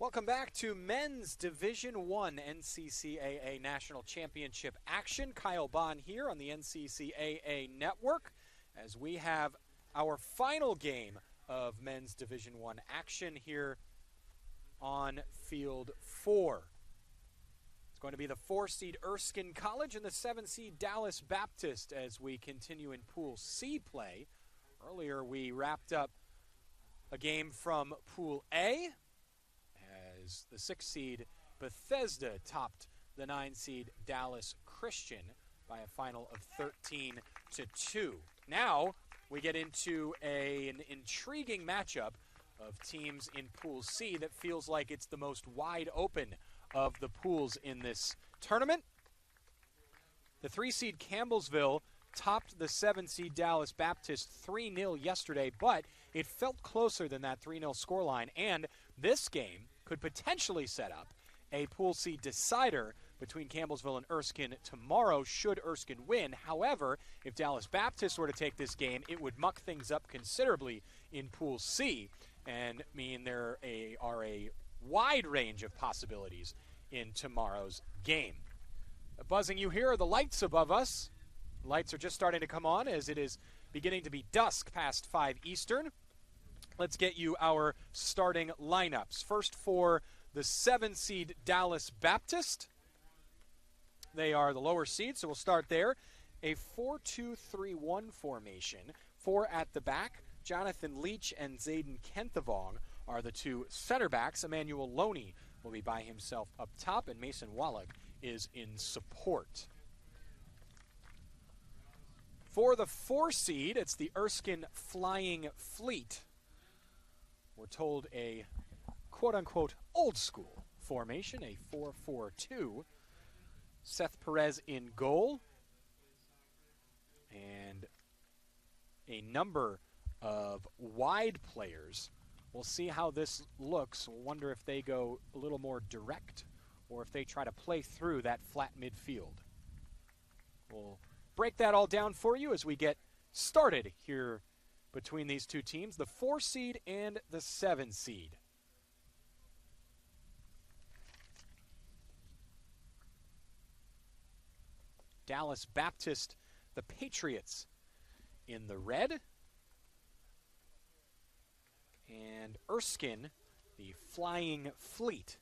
Welcome back to Men's Division I NCCAA National Championship action. Kyle Bond here on the NCCAA Network as we have our final game of Men's Division I action here on Field 4. It's going to be the 4-seed Erskine College and the 7-seed Dallas Baptist as we continue in Pool C play. Earlier we wrapped up a game from Pool A, as the 6-seed Bethesda topped the 9-seed Dallas Christian by a final of 13-2. Now we get into an intriguing matchup of teams in Pool C that feels like it's the most wide open of the pools in this tournament. The 3-seed Campbellsville topped the 7-seed Dallas Baptist 3-0 yesterday, but it felt closer than that 3-0 scoreline, and this game could potentially set up a Pool C decider between Campbellsville and Erskine tomorrow should Erskine win. However, if Dallas Baptist were to take this game, it would muck things up considerably in Pool C and mean there are a wide range of possibilities in tomorrow's game. Buzzing you here are the lights above us. Lights are just starting to come on as it is beginning to be dusk past 5 Eastern. Let's get you our starting lineups. First for the 7-seed Dallas Baptist. They are the lower seed, so we'll start there. A 4-2-3-1 formation. 4 at the back. Jonathan Leach and Zayden Kenthavong are the 2 center backs. Emmanuel Loney will be by himself up top, and Mason Wallach is in support. For the 4-seed, it's the Erskine Flying Fleet. We're told a quote-unquote old-school formation, a 4-4-2. Seth Perez in goal. And a number of wide players. We'll see how this looks. We'll wonder if they go a little more direct or if they try to play through that flat midfield. We'll break that all down for you as we get started here between these two teams, the 4-seed and the 7-seed. Dallas Baptist, the Patriots, in the red. And Erskine, the Flying Fleet,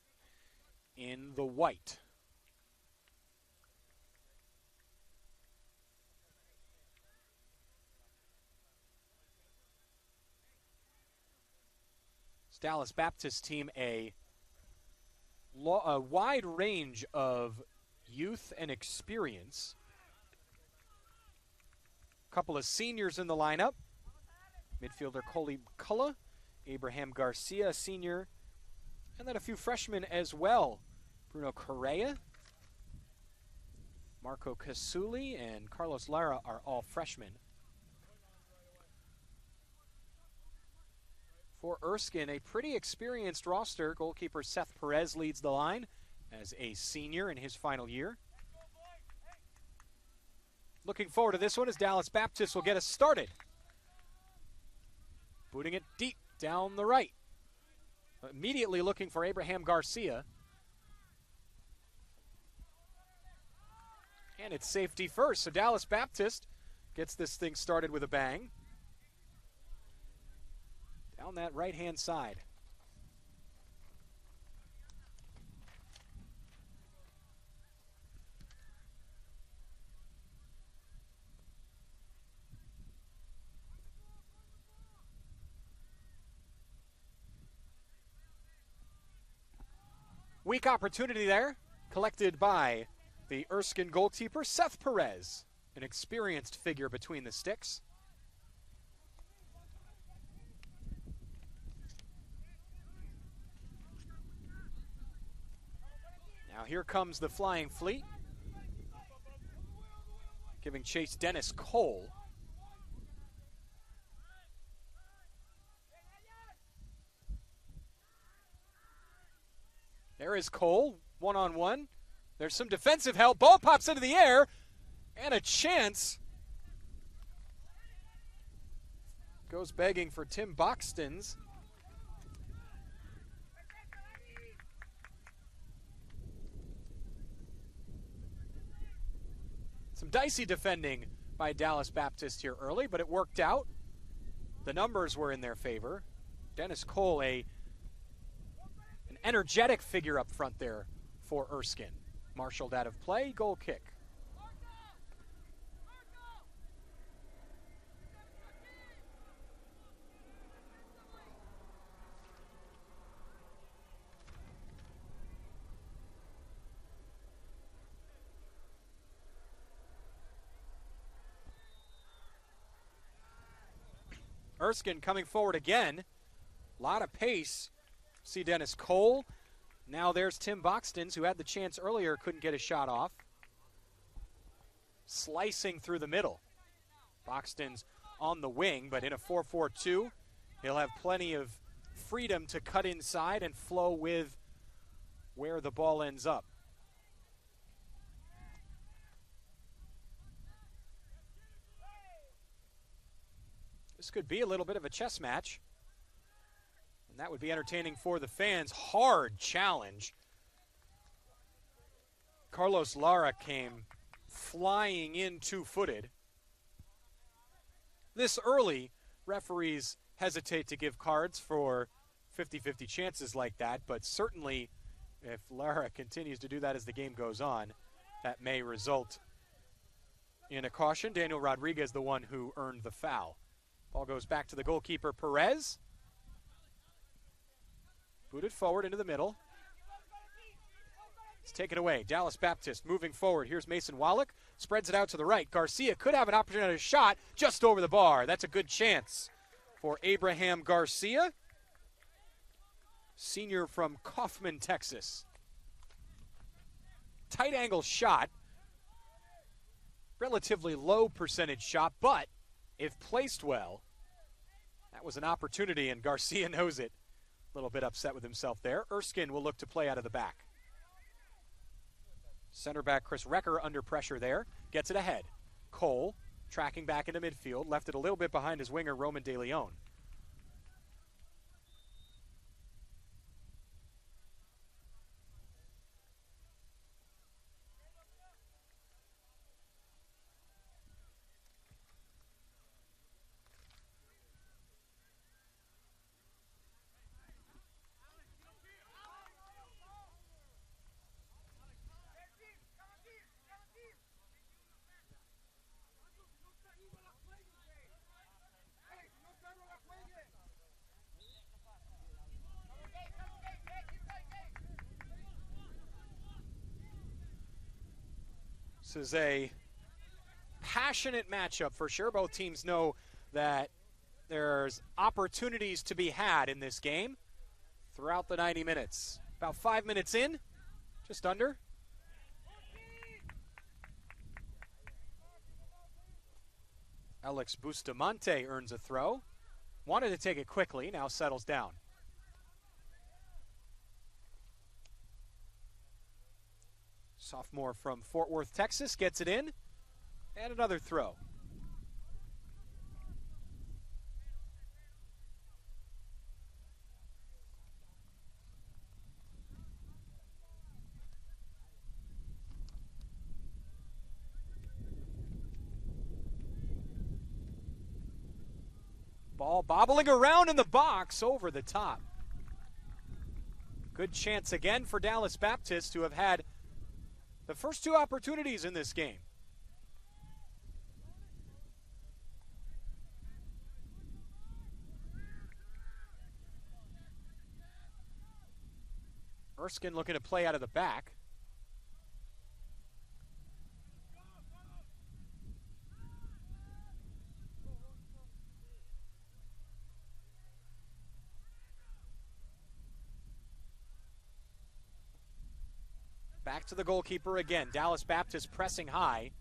in the white. Dallas Baptist team a wide range of youth and experience. A couple of seniors in the lineup. Midfielder Coley McCullough, Abraham Garcia, senior, and then a few freshmen as well. Bruno Correa, Marco Casuli, and Carlos Lara are all freshmen. For Erskine, a pretty experienced roster. Goalkeeper Seth Perez leads the line as a senior in his final year. Looking forward to this one as Dallas Baptist will get us started. Booting it deep down the right. Immediately looking for Abraham Garcia. And it's safety first, so Dallas Baptist gets this thing started with a bang. Down that right-hand side. Weak opportunity there, collected by the Erskine goalkeeper, Seth Perez, an experienced figure between the sticks. Now here comes the Flying Fleet, giving chase Dennis Cole. There is Cole, one-on-one. There's some defensive help. Ball pops into the air, and a chance. Goes begging for Tim Boxton's. Some dicey defending by Dallas Baptist here early, but it worked out. The numbers were in their favor. Dennis Cole, an energetic figure up front there for Erskine. Marshaled out of play, goal kick. Erskine coming forward again. A lot of pace. See Dennis Cole. Now there's Tim Boxtons, who had the chance earlier, couldn't get a shot off. Slicing through the middle. Boxtons on the wing, but in a 4-4-2, he'll have plenty of freedom to cut inside and flow with where the ball ends up. This could be a little bit of a chess match. And that would be entertaining for the fans. Hard challenge. Carlos Lara came flying in two-footed. This early, referees hesitate to give cards for 50-50 chances like that, but certainly if Lara continues to do that as the game goes on, that may result in a caution. Daniel Rodriguez, the one who earned the foul. Ball goes back to the goalkeeper, Perez. Booted forward into the middle. It's taken away. Dallas Baptist moving forward. Here's Mason Wallach. Spreads it out to the right. Garcia could have an opportunity to shot just over the bar. That's a good chance for Abraham Garcia, senior from Kaufman, Texas. Tight angle shot. Relatively low percentage shot, but if placed well, that was an opportunity, and Garcia knows it. A little bit upset with himself there. Erskine will look to play out of the back. Center back Chris Recker under pressure there. Gets it ahead. Cole tracking back into midfield. Left it a little bit behind his winger, Roman De Leon. This is a passionate matchup for sure. Both teams know that there's opportunities to be had in this game throughout the 90 minutes. About 5 minutes in, just under. Alex Bustamante earns a throw. Wanted to take it quickly, now settles down. Sophomore from Fort Worth, Texas, gets it in. And another throw. Ball bobbling around in the box over the top. Good chance again for Dallas Baptist, who have had the first two opportunities in this game. Erskine looking to play out of the back. Back to the goalkeeper again. Dallas Baptist pressing high.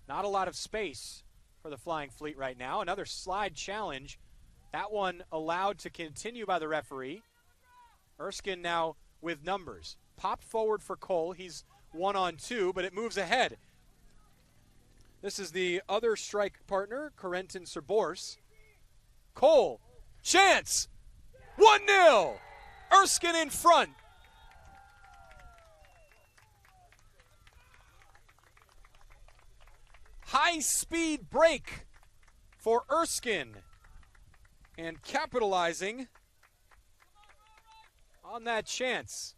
Not a lot of space for the Flying Fleet right now. Another slide challenge. That one allowed to continue by the referee. Erskine now with numbers. Popped forward for Cole. He's 1-on-2, but it moves ahead. This is the other strike partner, Corentin Serborse. Cole. Chance! 1-0! Erskine in front. high-speed break for Erskine. And capitalizing on that chance.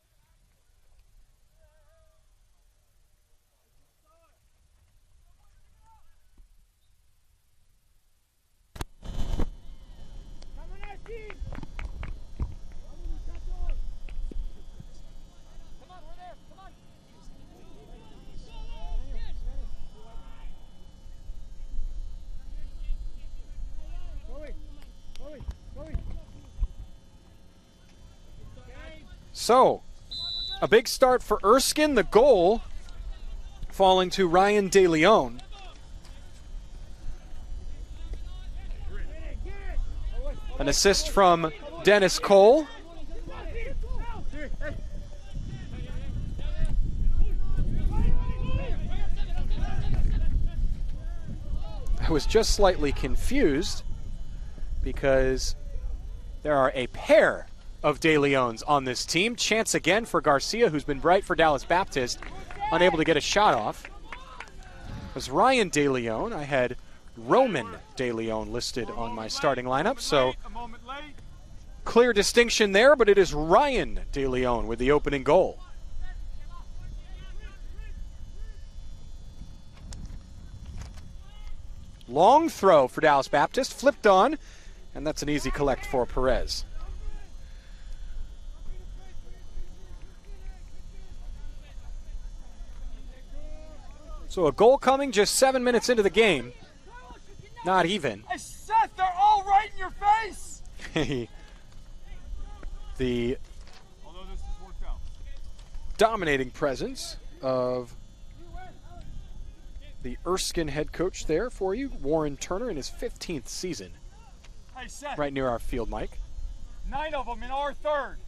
So, a big start for Erskine. The goal falling to Ryan DeLeon. An assist from Dennis Cole. I was just slightly confused because there are a pair of DeLeons on this team. Chance again for Garcia, who's been bright for Dallas Baptist, unable to get a shot off. It was Ryan DeLeon. I had Roman DeLeon listed on my starting lineup, so clear distinction there, but it is Ryan DeLeon with the opening goal. Long throw for Dallas Baptist, flipped on, and that's an easy collect for Perez. So a goal coming just 7 minutes into the game. Not even. I said they're all right in your face. The dominating presence of the Erskine head coach there for you, Warren Turner, in his 15th season. Right near our field mic. 9 of them in our third.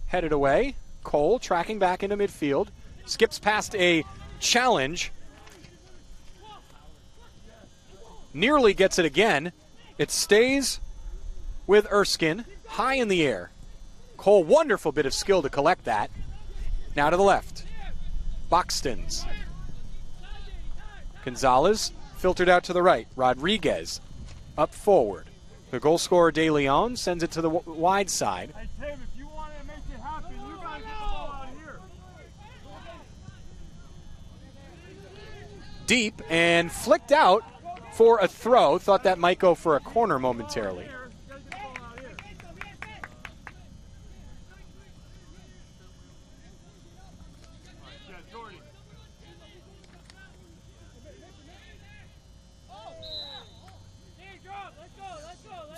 Headed away. Cole tracking back into midfield. Skips past a challenge. Nearly gets it again. It stays with Erskine, high in the air. Cole, wonderful bit of skill to collect that. Now to the left. Boxtons. Gonzalez filtered out to the right. Rodriguez up forward. The goal scorer De Leon sends it to the wide side. Hey, Tim, if you want to make it happen, you got to get the ball out of here. Deep and flicked out for a throw. Thought that might go for a corner momentarily.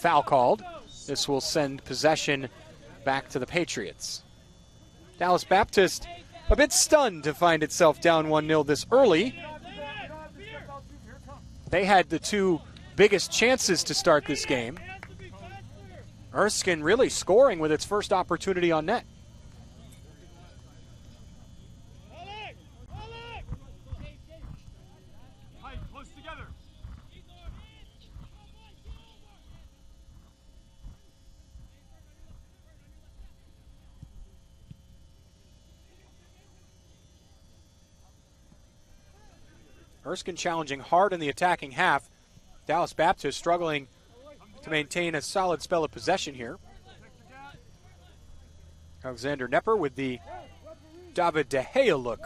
Foul called. This will send possession back to the Patriots. Dallas Baptist a bit stunned to find itself down 1-0 this early. They had the two biggest chances to start this game. Erskine really scoring with its first opportunity on net. Erskine challenging hard in the attacking half. Dallas Baptist struggling to maintain a solid spell of possession here. Alexander Nepper with the David De Gea look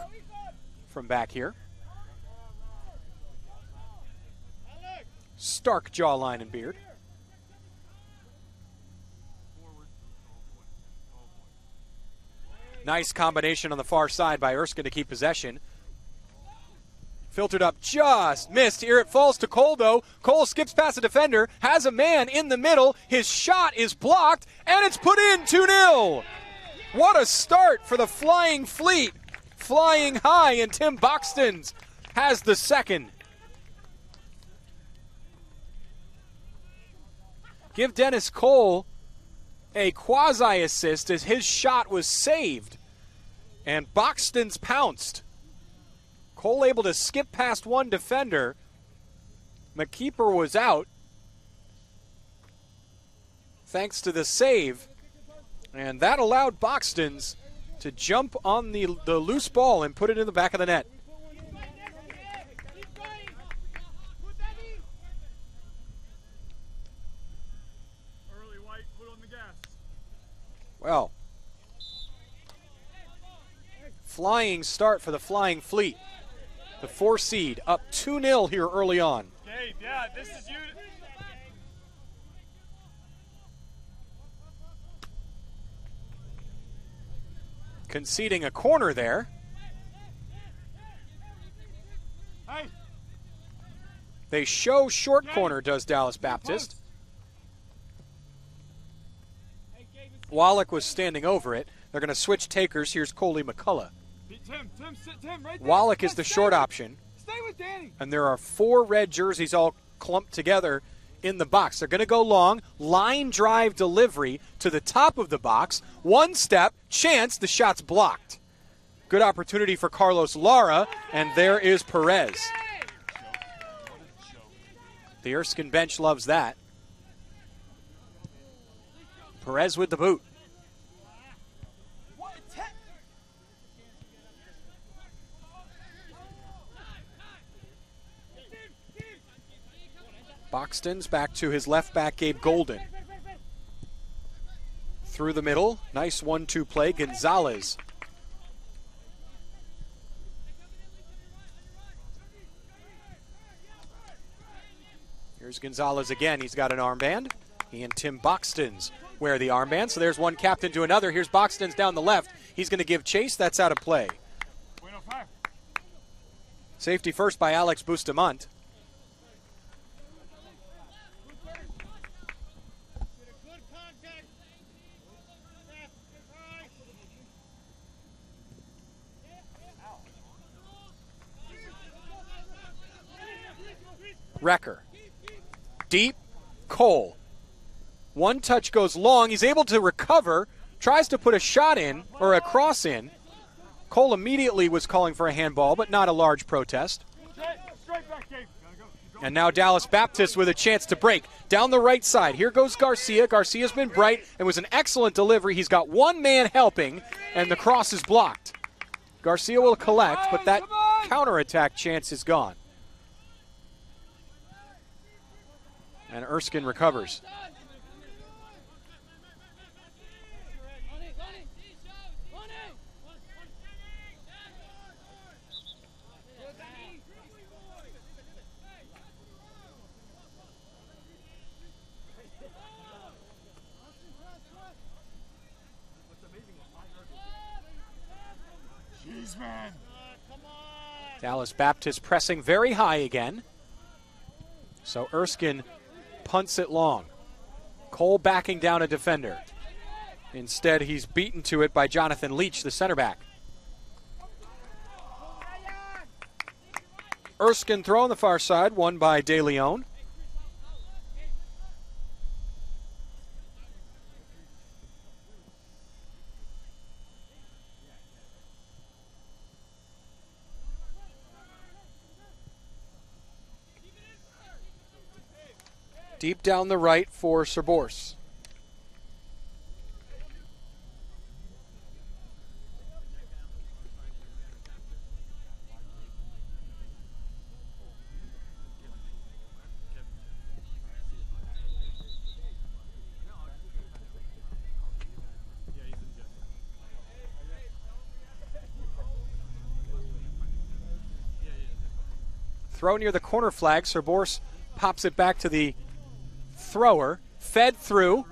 from back here. Stark jawline and beard. Nice combination on the far side by Erskine to keep possession. Filtered up, just missed. Here it falls to Cole, though. Cole skips past a defender, has a man in the middle. His shot is blocked, and it's put in 2-0. What a start for the Flying Fleet. Flying high, and Tim Boxtons has the second. Give Dennis Cole a quasi-assist as his shot was saved, and Boxtons pounced. Cole able to skip past one defender. The keeper was out thanks to the save. And that allowed Boxtons to jump on the loose ball and put it in the back of the net. Well, flying start for the Flying Fleet. The 4 seed up 2-0 here early on. Gabe, yeah, this is you. Conceding a corner there. Hey. They show short corner, does Dallas Baptist. Wallach was standing over it. They're going to switch takers. Here's Coley McCullough. Tim, right there. Wallach is the short option. Stay with Danny. And there are 4 red jerseys all clumped together in the box. They're going to go long. Line drive delivery to the top of the box. 1 step, chance, the shot's blocked. Good opportunity for Carlos Lara, and there is Perez. The Erskine bench loves that. Perez with the boot. Boxton's back to his left back, Gabe Golden. Through the middle, nice 1-2 play, Gonzalez. Here's Gonzalez again, he's got an armband. He and Tim Boxton's wear the armband, so there's one captain to another. Here's Boxton's down the left. He's going to give chase, that's out of play. Safety first by Alex Bustamante. Recker. Deep. Cole. One touch goes long. He's able to recover. Tries to put a shot in, or a cross in. Cole immediately was calling for a handball, but not a large protest. And now Dallas Baptist with a chance to break. Down the right side. Here goes Garcia. Garcia's been bright. It was an excellent delivery. He's got one man helping, and the cross is blocked. Garcia will collect, but that counterattack chance is gone. And Erskine recovers. Jeez, man. Dallas Baptist pressing very high again. So Erskine punts it long. Cole backing down a defender. Instead, he's beaten to it by Jonathan Leach, the center back. Erskine throw on the far side, won by De Leon. Deep down the right for Serborse. Throw near the corner flag. Serborse pops it back to the thrower, fed through,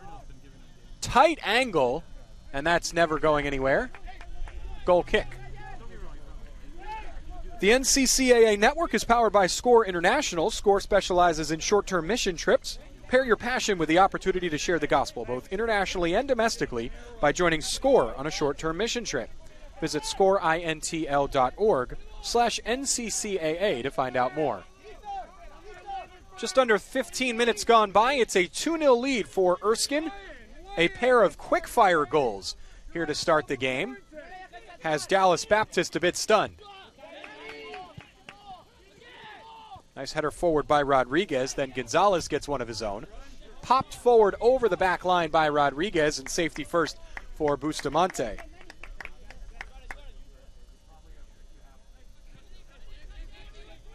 tight angle, and that's never going anywhere. Goal kick. The NCCAA network is powered by SCORE International. SCORE specializes in short-term mission trips. Pair your passion with the opportunity to share the gospel, both internationally and domestically, by joining SCORE on a short-term mission trip. Visit scoreintl.org/NCCAA to find out more. Just under 15 minutes gone by. It's a 2-0 lead for Erskine. A pair of quick-fire goals here to start the game has Dallas Baptist a bit stunned. Nice header forward by Rodriguez. Then Gonzalez gets one of his own. Popped forward over the back line by Rodriguez, and safety first for Bustamante.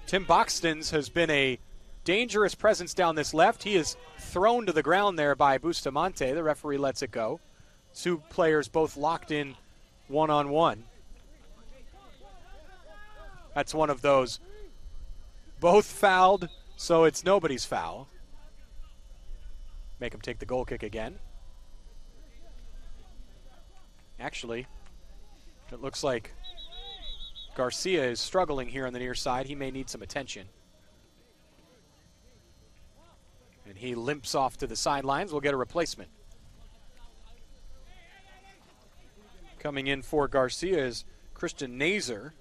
Tim Boxton's has been a dangerous presence down this left. He is thrown to the ground there by Bustamante. The referee lets it go. Two players both locked in one-on-one. That's one of those. Both fouled, so it's nobody's foul. Make him take the goal kick again. Actually, it looks like Garcia is struggling here on the near side. He may need some attention. And he limps off to the sidelines. We'll get a replacement. Coming in for Garcia is Christian Nazer,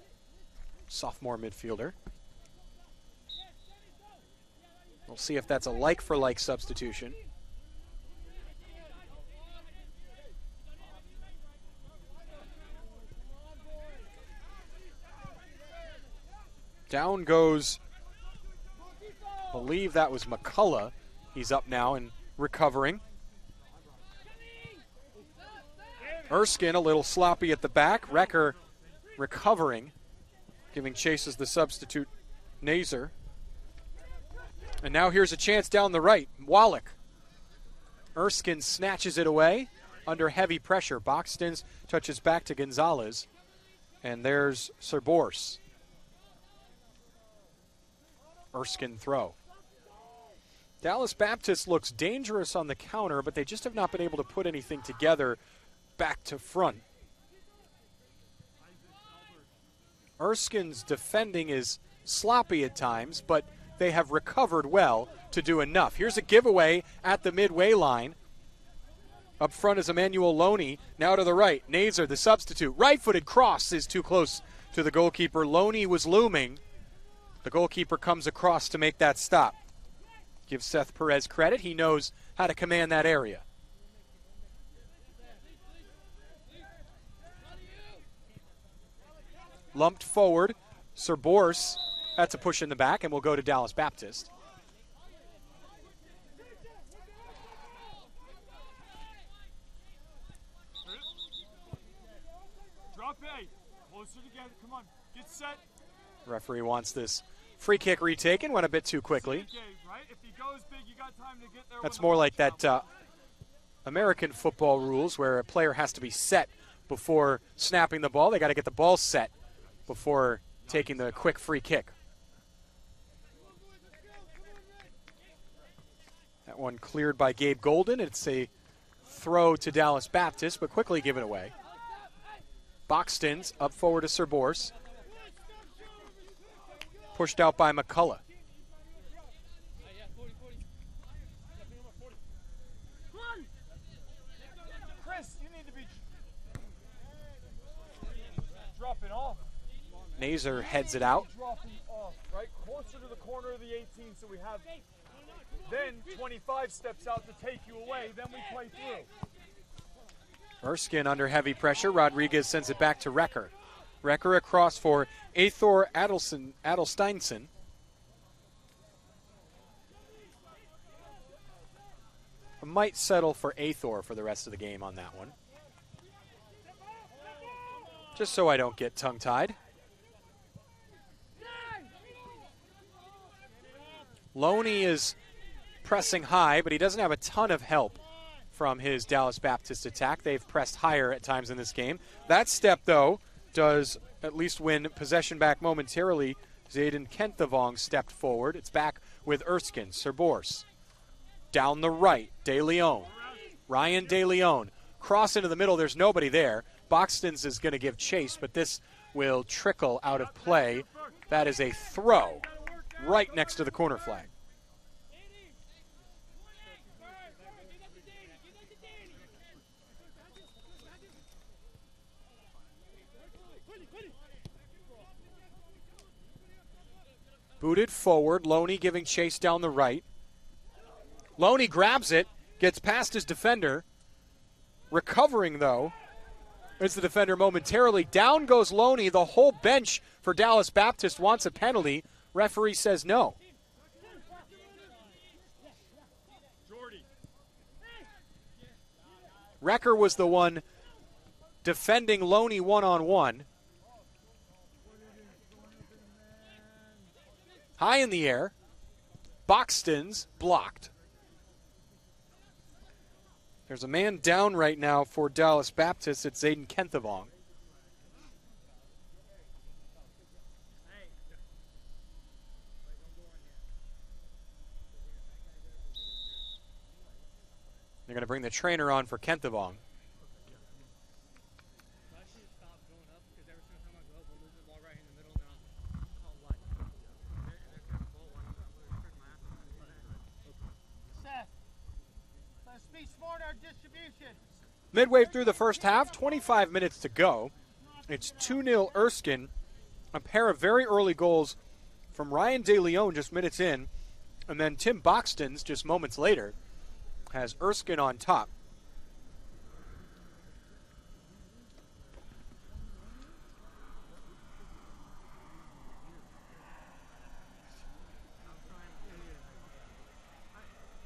sophomore midfielder. We'll see if that's a like-for-like substitution. Down goes, I believe that was McCullough. He's up now and recovering. Erskine a little sloppy at the back. Recker recovering, giving chase as the substitute, Nazer. And now here's a chance down the right. Wallach. Erskine snatches it away under heavy pressure. Boxtons touches back to Gonzalez. And there's Serbors. Erskine throw. Dallas Baptist looks dangerous on the counter, but they just have not been able to put anything together back to front. Erskine's defending is sloppy at times, but they have recovered well to do enough. Here's a giveaway at the midway line. Up front is Emmanuel Loney. Now to the right, Nazer, the substitute. Right-footed cross is too close to the goalkeeper. Loney was looming. The goalkeeper comes across to make that stop. Give Seth Perez credit. He knows how to command that area. Lumped forward. Serbors. That's a push in the back, and we'll go to Dallas Baptist. Drop A. Closer together. Come on. Get set. Referee wants this free kick retaken. Went a bit too quickly. That's more like that American football rules where a player has to be set before snapping the ball. They got to get the ball set before taking the quick free kick. That one cleared by Gabe Golden. It's a throw to Dallas Baptist, but quickly given away. Boxtons up forward to Serbors. Pushed out by McCullough. Chris, you need to be dropping off. Nazer heads it out. Dropping off, right? Closer to the corner of the 18, so we have. Then 25 steps out to take you away. Then we play through. Erskine under heavy pressure. Rodriguez sends it back to Recker. Recker across for Athor Adelsteinson. I might settle for Athor for the rest of the game on that one. Just so I don't get tongue-tied. Loney is pressing high, but he doesn't have a ton of help from his Dallas Baptist attack. They've pressed higher at times in this game. That step, though, does at least win possession back momentarily. Zayden Kenthevong stepped forward. It's back with Erskine. Serbors. Down the right, De Leon. Ryan De Leon. Cross into the middle. There's nobody there. Boxtons is going to give chase, but this will trickle out of play. That is a throw right next to the corner flag. Booted forward. Loney giving chase down the right. Loney grabs it, gets past his defender. Recovering, though, is the defender momentarily. Down goes Loney. The whole bench for Dallas Baptist wants a penalty. Referee says no. Recker was the one defending Loney one-on-one. High in the air. Boxtons blocked. There's a man down right now for Dallas Baptist. It's Zayden Kenthavong. They're going to bring the trainer on for Kenthavong. Midway through the first half, 25 minutes to go. It's 2-0 Erskine. A pair of very early goals from Ryan DeLeon just minutes in. And then Tim Boxton's just moments later has Erskine on top.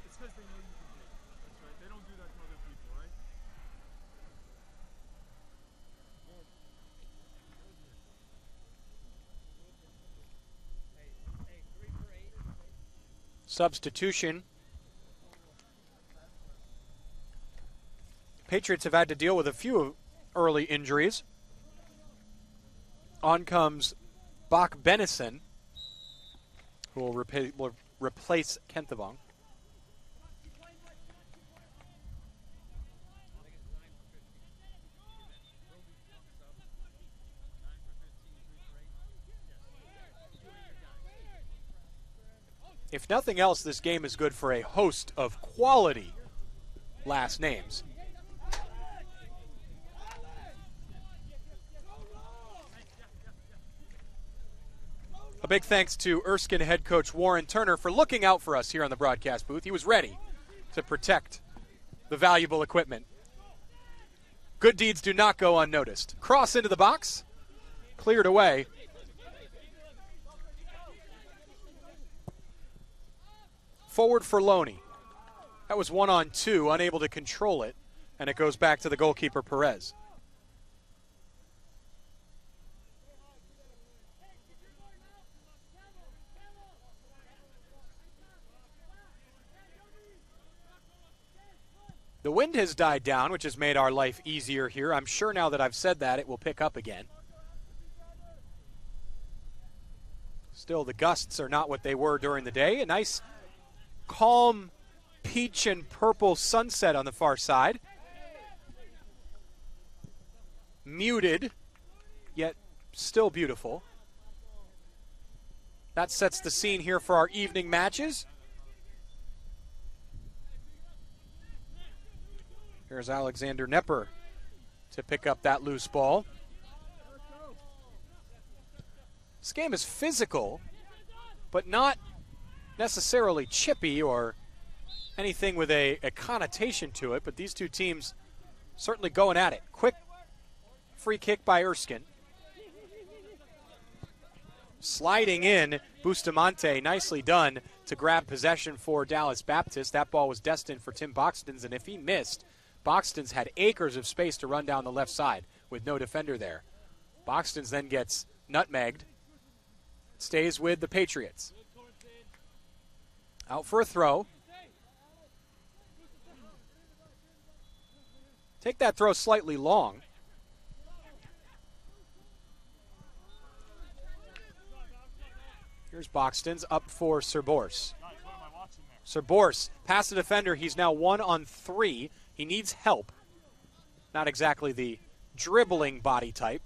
It's because they know you can do it. That's right. They don't do that to other people, right? Substitution. Patriots have had to deal with a few early injuries. On comes Bach Benison, who will replace Kenthavong. If nothing else, this game is good for a host of quality last names. A big thanks to Erskine head coach Warren Turner for looking out for us here on the broadcast booth. He was ready to protect the valuable equipment. Good deeds do not go unnoticed. Cross into the box, cleared away. Forward for Loney. That was 1-on-2, unable to control it, and it goes back to the goalkeeper, Perez. The wind has died down, which has made our life easier here. I'm sure now that I've said that, it will pick up again. Still, the gusts are not what they were during the day. A nice, calm, peach and purple sunset on the far side. Muted, yet still beautiful. That sets the scene here for our evening matches. Here's Alexander Nepper to pick up that loose ball. This game is physical, but not necessarily chippy or anything with a connotation to it, but these two teams certainly going at it. Quick free kick by Erskine. Sliding in, Bustamante, nicely done to grab possession for Dallas Baptist. That ball was destined for Tim Boxton's, and if he missed, Boxton's had acres of space to run down the left side with no defender there. Boxton's then gets nutmegged, stays with the Patriots. Out for a throw. Take that throw slightly long. Here's Boxton's up for Serborse. Serborse, past the defender, he's now 1-on-3. He needs help. Not exactly the dribbling body type.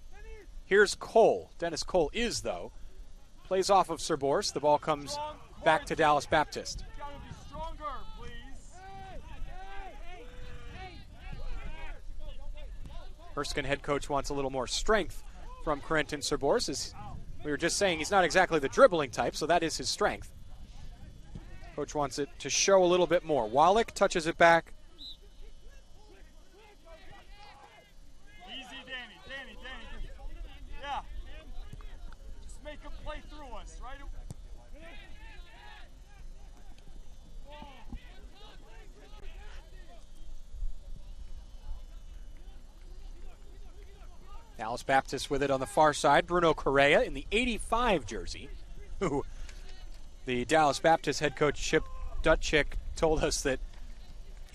Here's Cole. Dennis Cole is, though. Plays off of Serborse. The ball comes back to Dallas Baptist. Erskine head coach wants a little more strength from Corentin Serborse. As we were just saying, he's not exactly the dribbling type, so that is his strength. Coach wants it to show a little bit more. Wallach touches it back. Dallas Baptist with it on the far side. Bruno Correa in the 85 jersey, who the Dallas Baptist head coach Chip Dutchick told us that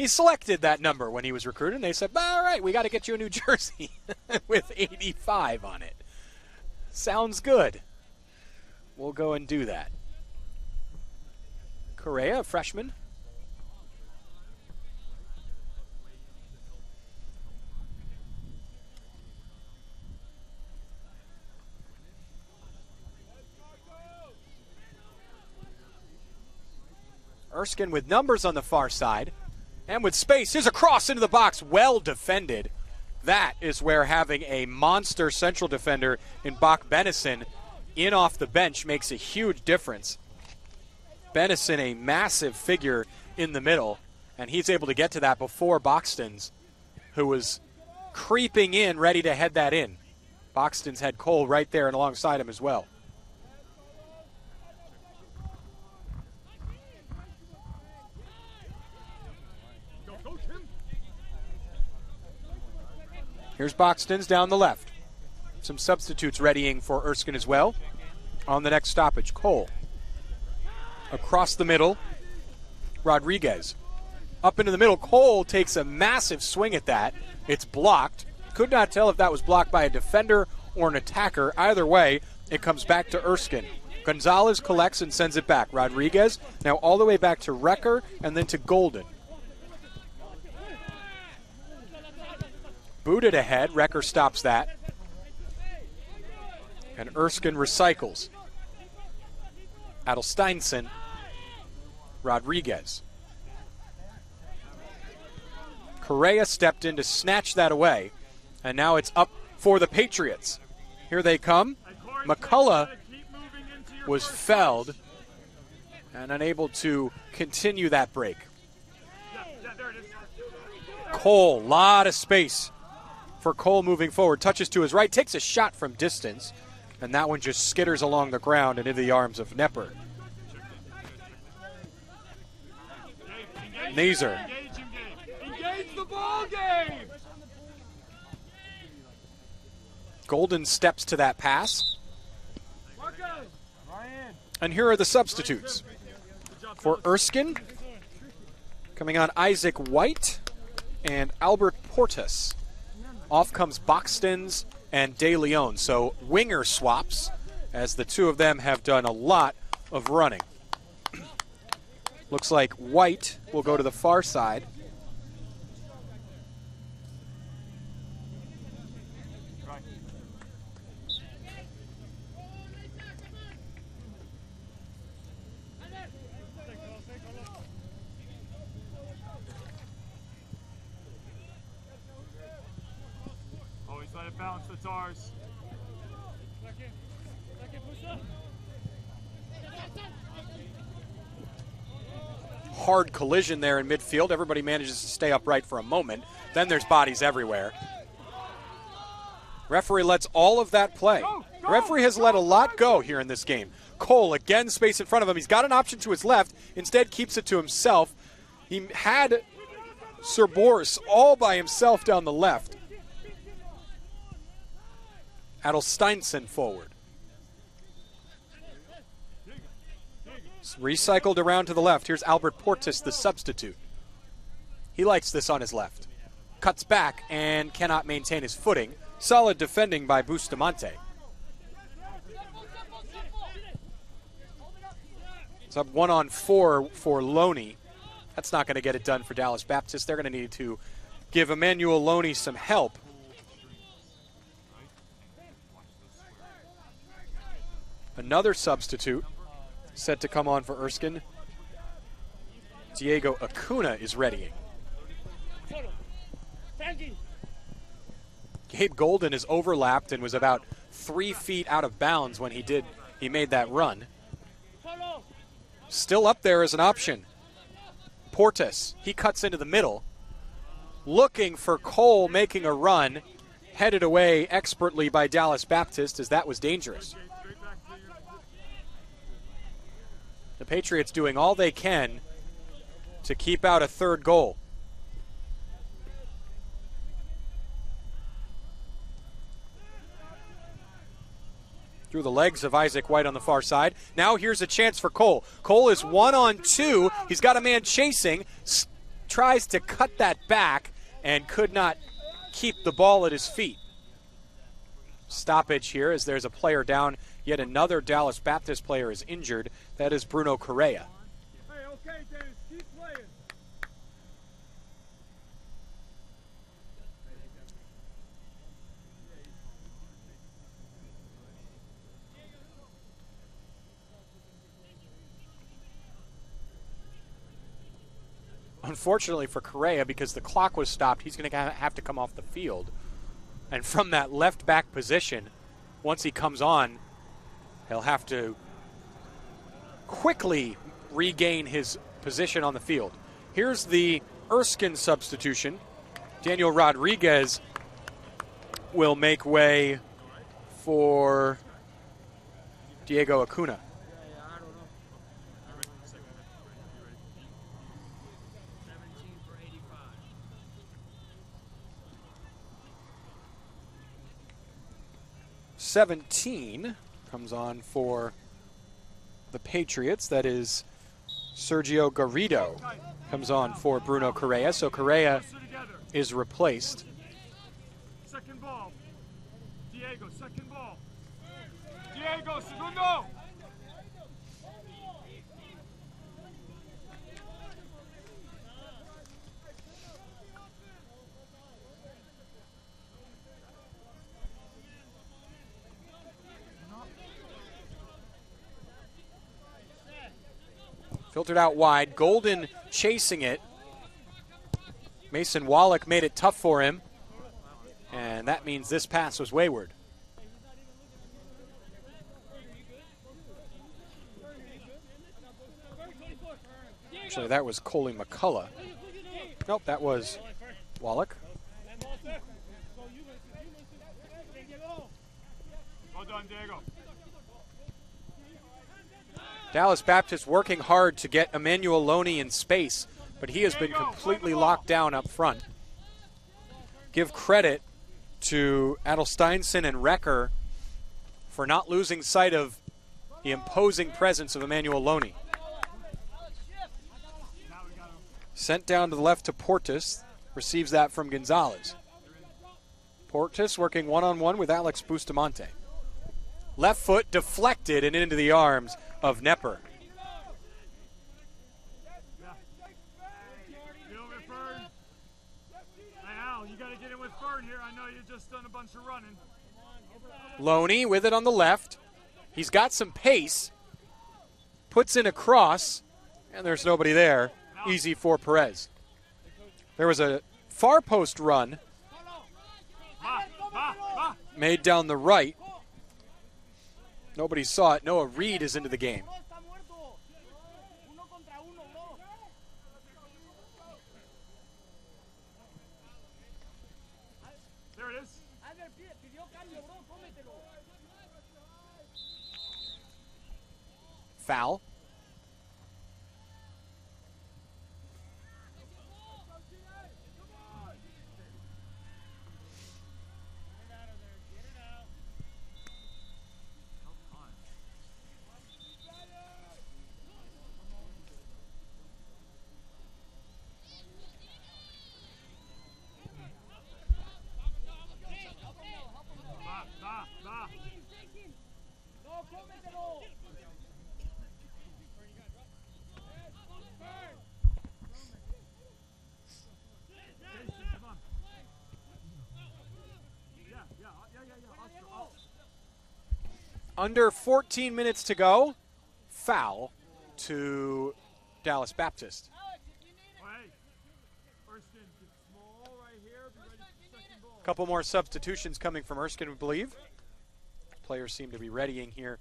he selected that number when he was recruited, and they said, all right, we got to get you a new jersey with 85 on it. Sounds good. We'll go and do that. Correa, a freshman. Erskine with numbers on the far side and with space. Here's a cross into the box. Well defended. That is where having a monster central defender in Bach Bennison in off the bench makes a huge difference. Bennison, a massive figure in the middle, and he's able to get to that before Boxton's, who was creeping in, ready to head that in. Boxton's had Cole right there and alongside him as well. Here's Boxton's down the left. Some substitutes readying for Erskine as well. On the next stoppage, Cole. Across the middle, Rodriguez. Up into the middle, Cole takes a massive swing at that. It's blocked. Could not tell if that was blocked by a defender or an attacker. Either way, it comes back to Erskine. Gonzalez collects and sends it back. Rodriguez now all the way back to Recker and then to Golden. Booted ahead. Recker stops that. And Erskine recycles. Adelsteinson. Rodriguez. Correa stepped in to snatch that away. And now it's up for the Patriots. Here they come. McCullough was felled and unable to continue that break. Cole, lot of space for Cole moving forward. Touches to his right, takes a shot from distance, and that one just skitters along the ground and into the arms of Nepper. Nazer. Engage the ball game. Golden steps to that pass. And here are the substitutes. For Erskine, coming on Isaac White and Albert Portas. Off comes Boxton's and De Leon. So winger swaps, as the two of them have done a lot of running. Looks like White will go to the far side. Let it bounce, that's ours. Hard collision there in midfield. Everybody manages to stay upright for a moment. Then there's bodies everywhere. Referee lets all of that play. Referee has let a lot go here in this game. Cole, again, space in front of him. He's got an option to his left. Instead, keeps it to himself. He had Sir Boris all by himself down the left. Adelsteinson forward. It's recycled around to the left. Here's Albert Portas, the substitute. He likes this on his left. Cuts back and cannot maintain his footing. Solid defending by Bustamante. It's up 1-on-4 for Loney. That's not going to get it done for Dallas Baptist. They're going to need to give Emmanuel Loney some help. Another substitute set to come on for Erskine. Diego Acuna is readying. Gabe Golden is overlapped and was about 3 feet out of bounds when he made that run. Still up there as an option. Portas, he cuts into the middle. Looking for Cole making a run. Headed away expertly by Dallas Baptist, as that was dangerous. The Patriots doing all they can to keep out a third goal. Through the legs of Isaac White on the far side. Now here's a chance for Cole. Cole is 1-on-2. He's got a man chasing. tries to cut that back and could not keep the ball at his feet. Stoppage here as there's a player down. Yet another Dallas Baptist player is injured. That is Bruno Correa. Hey, okay, Dennis, keep playing. Unfortunately for Correa, because the clock was stopped, he's going to have to come off the field. And from that left back position, once he comes on, he'll have to quickly regain his position on the field. Here's the Erskine substitution. Daniel Rodriguez will make way for Diego Acuna. 17 comes on for the Patriots. That is Sergio Garrido comes on for Bruno Correa. So Correa is replaced. Second ball. Diego, second ball. Diego, segundo. Filtered out wide. Golden chasing it. Mason Wallach made it tough for him. And that means this pass was wayward. Actually, that was Coley McCullough. Nope, that was Wallach. Well done, Diego. Dallas Baptist working hard to get Emmanuel Loney in space, but he has been completely locked down up front. Give credit to Adelsteinson and Recker for not losing sight of the imposing presence of Emmanuel Loney. Sent down to the left to Portis, receives that from Gonzalez. Portis working one-on-one with Alex Bustamante. Left foot deflected and into the arms of Nepper. You got to get in with Fern here. I know you've just done a bunch of running. Loney with it on the left. He's got some pace. Puts in a cross, and there's nobody there. Easy for Perez. There was a far post run made down the right. Nobody saw it. Noah Reed is into the game. There it is. Foul. Under 14 minutes to go. Foul to Dallas Baptist. A couple more substitutions coming from Erskine, we believe. Players seem to be readying here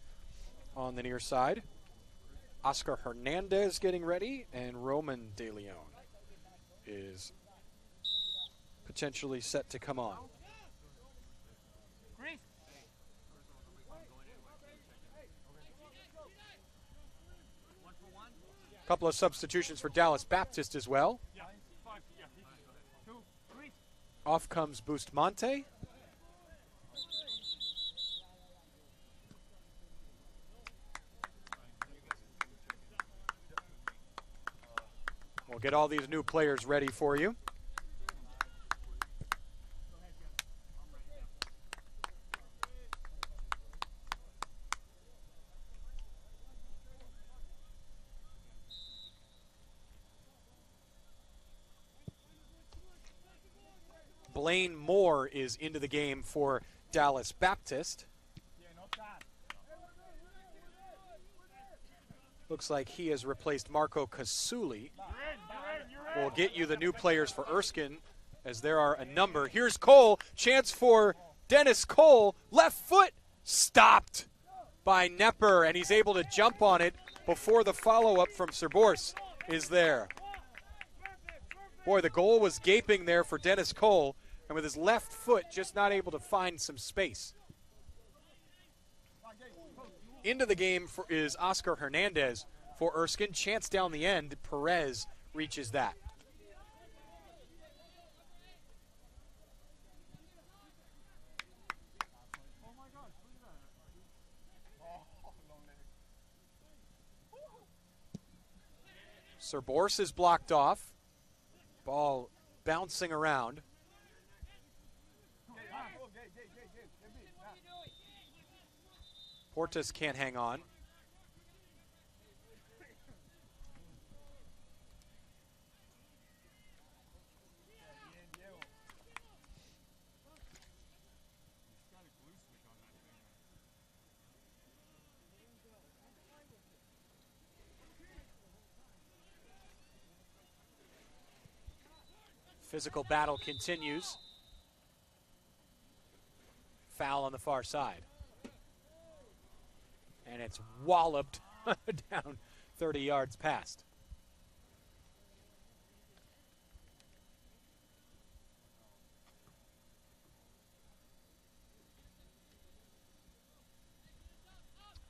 on the near side. Oscar Hernandez getting ready, and Roman De Leon is potentially set to come on. Couple of substitutions for Dallas Baptist as well. Off comes Bustamante. We'll get all these new players ready for you. Blaine Moore is into the game for Dallas Baptist. Looks like he has replaced Marco Casuli. We'll get you the new players for Erskine, as there are a number. Here's Cole. Chance for Dennis Cole. Left foot stopped by Nepper, and he's able to jump on it before the follow-up from Serborse is there. Boy, the goal was gaping there for Dennis Cole, and with his left foot just not able to find some space. Into the game is Oscar Hernandez for Erskine. Chance down the end. Perez reaches that. Serborse is blocked off. Ball bouncing around. Portis can't hang on. Physical battle continues. Foul on the far side. And it's walloped down 30 yards past.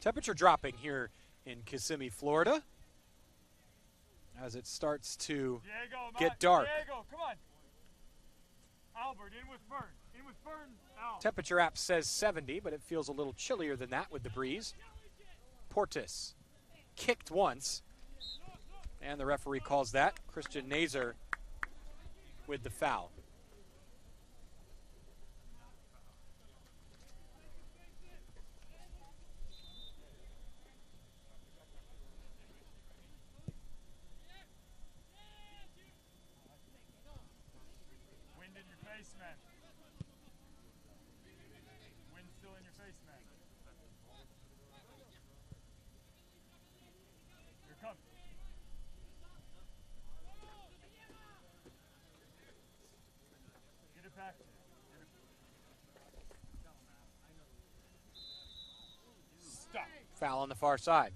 Temperature dropping here in Kissimmee, Florida, as it starts to get dark. Diego, come on. Albert, in with Fern. In with Fern. Al. Temperature app says 70, but it feels a little chillier than that with the breeze. Portis kicked once, and the referee calls that. Christian Nazer with the foul. Wind in your face, man. Wind still in your face, man. Here it comes. Get it back. Stop. Foul on the far side.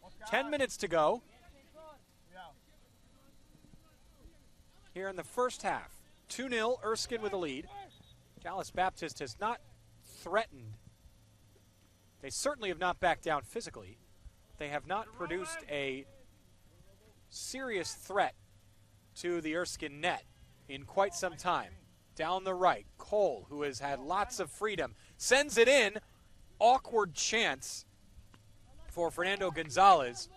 Okay. 10 minutes to go Yeah. here in the first half. 2-0, Erskine with a lead. Dallas Baptist has not threatened. They certainly have not backed down physically. They have not produced a serious threat to the Erskine net in quite some time. Down the right, Cole, who has had lots of freedom, sends it in. Awkward chance for Fernando Gonzalez.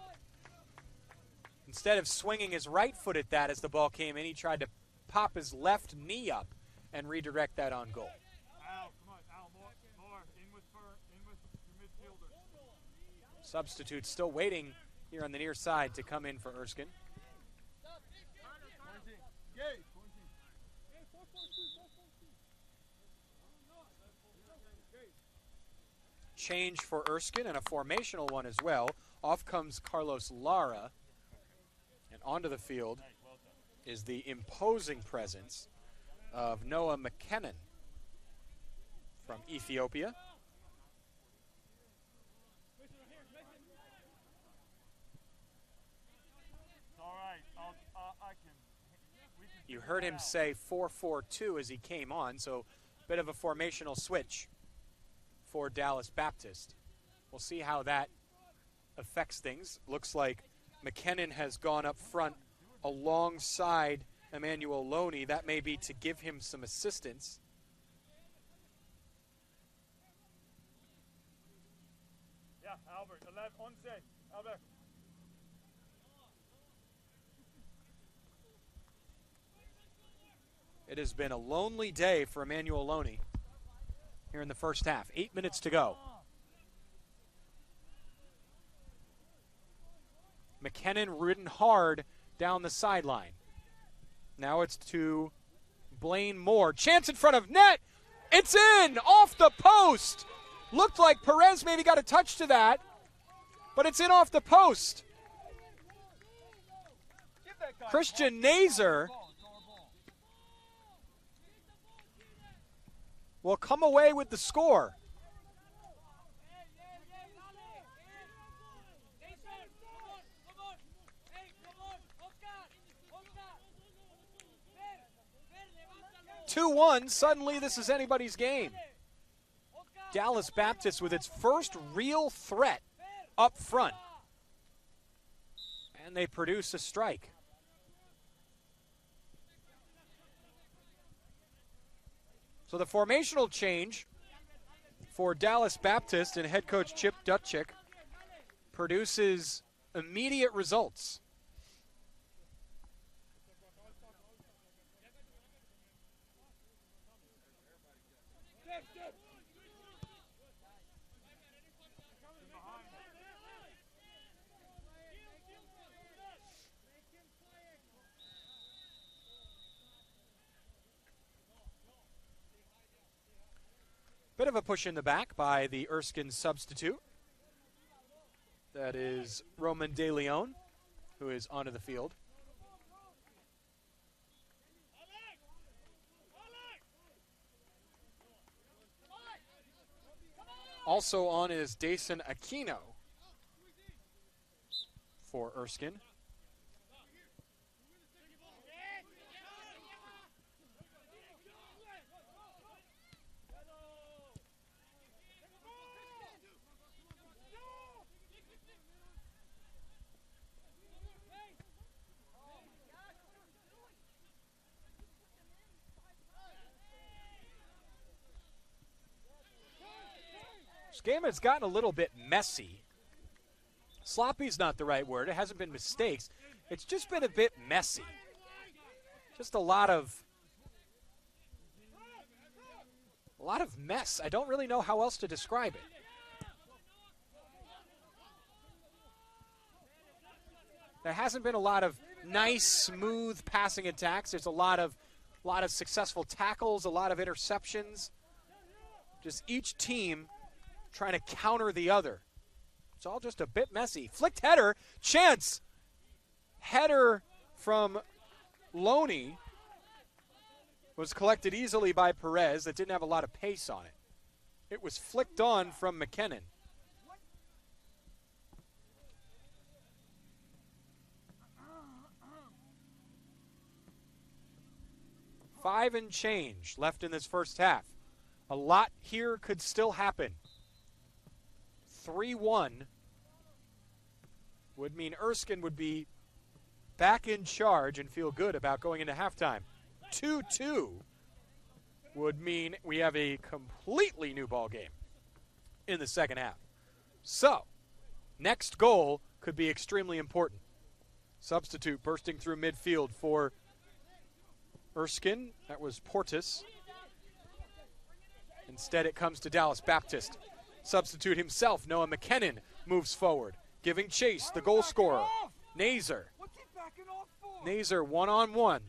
Instead of swinging his right foot at that as the ball came in, he tried to pop his left knee up and redirect that on goal. Al, come on, Al, more. In with Fern. In with your midfielders. Substitute still waiting here on the near side to come in for Erskine. Change for Erskine, and a formational one as well. Off comes Carlos Lara, and onto the field is the imposing presence of Noah McKinnon from Ethiopia. All right, You heard him say 4-4-2 as he came on, so a bit of a formational switch for Dallas Baptist. We'll see how that affects things. Looks like McKinnon has gone up front alongside Emmanuel Loney. That may be to give him some assistance. Yeah, Albert, 11, 11, Albert. It has been a lonely day for Emmanuel Loney here in the first half. 8 minutes to go. McKinnon ridden hard down the sideline. Now it's to Blaine Moore. Chance in front of net. It's in! Off the post! Looked like Perez maybe got a touch to that, but it's in off the post. Christian Nazer will come away with the score. (2-1). Suddenly this is anybody's game. Dallas Baptist with its first real threat up front. And they produce a strike. So the formational change for Dallas Baptist and head coach Chip Dutchick produces immediate results. Bit of a push in the back by the Erskine substitute. That is Roman De Leon, who is onto the field. Also on is Dason Aquino for Erskine. This game has gotten a little bit messy. Sloppy's not the right word. It hasn't been mistakes. It's just been a bit messy. Just a lot of mess. I don't really know how else to describe it. There hasn't been a lot of nice, smooth passing attacks. There's a lot of successful tackles, a lot of interceptions. Just each team trying to counter the other. It's all just a bit messy. Flicked header, chance. Header from Loney was collected easily by Perez. That didn't have a lot of pace on it. It was flicked on from McKinnon. Five and change left in this first half. A lot here could still happen. 3-1 would mean Erskine would be back in charge and feel good about going into halftime. 2-2 would mean we have a completely new ball game in the second half. So, next goal could be extremely important. Substitute bursting through midfield for Erskine. That was Portis. Instead, it comes to Dallas Baptist. Substitute himself, Noah McKinnon, moves forward, giving chase, the goal scorer, Nazer. Nazer one-on-one.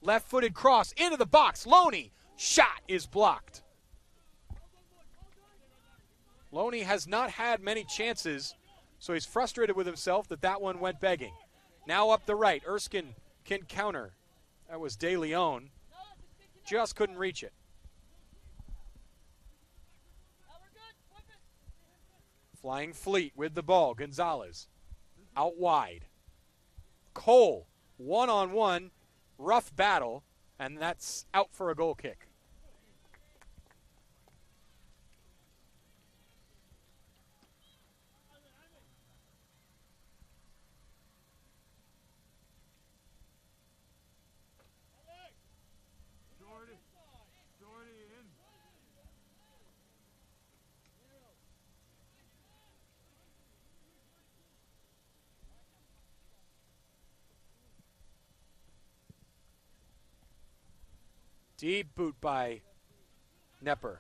Left-footed cross into the box. Loney, shot is blocked. Loney has not had many chances, so he's frustrated with himself that one went begging. Now up the right, Erskine can counter. That was De Leon. Just couldn't reach it. Flying Fleet with the ball. Gonzalez out wide. Cole, one-on-one, rough battle, and that's out for a goal kick. Deep boot by Knepper.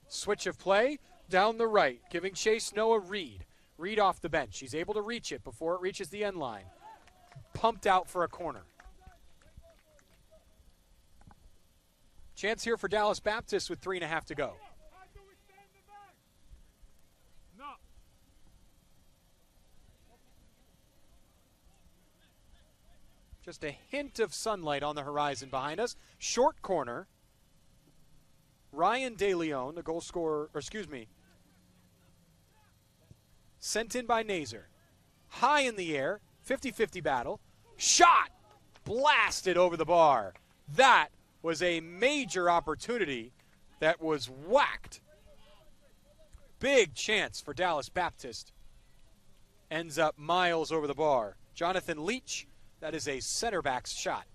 Switch of play down the right, giving chase Noah Reed. Reed off the bench. He's able to reach it before it reaches the end line. Pumped out for a corner. Chance here for Dallas Baptist with 3.5 to go. Just a hint of sunlight on the horizon behind us. Short corner. Ryan DeLeon, the goal scorer, sent in by Nazer. High in the air, 50-50 battle. Shot! Blasted over the bar. That was a major opportunity that was whacked. Big chance for Dallas Baptist. Ends up miles over the bar. Jonathan Leach, that is a center back's shot.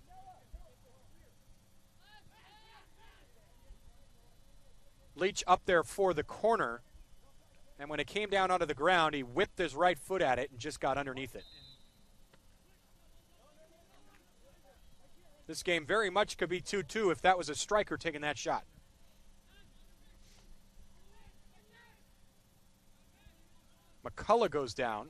Leach up there for the corner, and when it came down onto the ground, he whipped his right foot at it and just got underneath it. This game very much could be 2-2 if that was a striker taking that shot. McCullough goes down.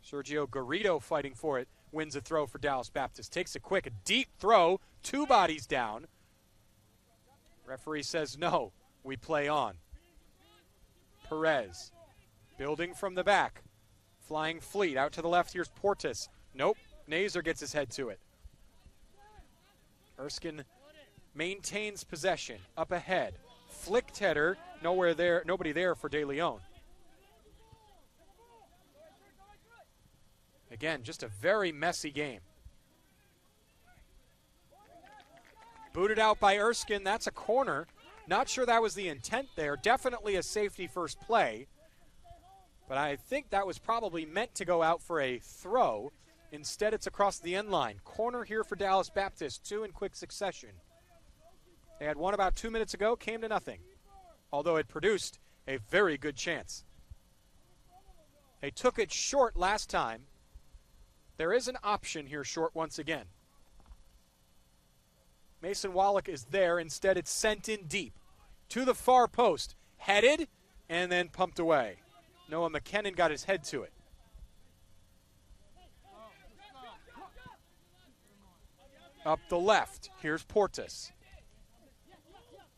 Sergio Garrido fighting for it, wins a throw for Dallas Baptist. Takes a deep throw, 2 bodies down. Referee says no, we play on. Perez, building from the back. Flying fleet, out to the left, here's Portis. Nope, Nazer gets his head to it. Erskine maintains possession, up ahead. Flicked header, nobody there for DeLeon. Again, just a very messy game. Booted out by Erskine, that's a corner. Not sure that was the intent there. Definitely a safety first play. But I think that was probably meant to go out for a throw. Instead, it's across the end line. Corner here for Dallas Baptist, 2 in quick succession. They had one about 2 minutes ago, came to nothing. Although it produced a very good chance. They took it short last time. There is an option here short once again. Mason Wallach is there. Instead, it's sent in deep to the far post. Headed and then pumped away. Noah McKinnon got his head to it. Up the left, here's Portis.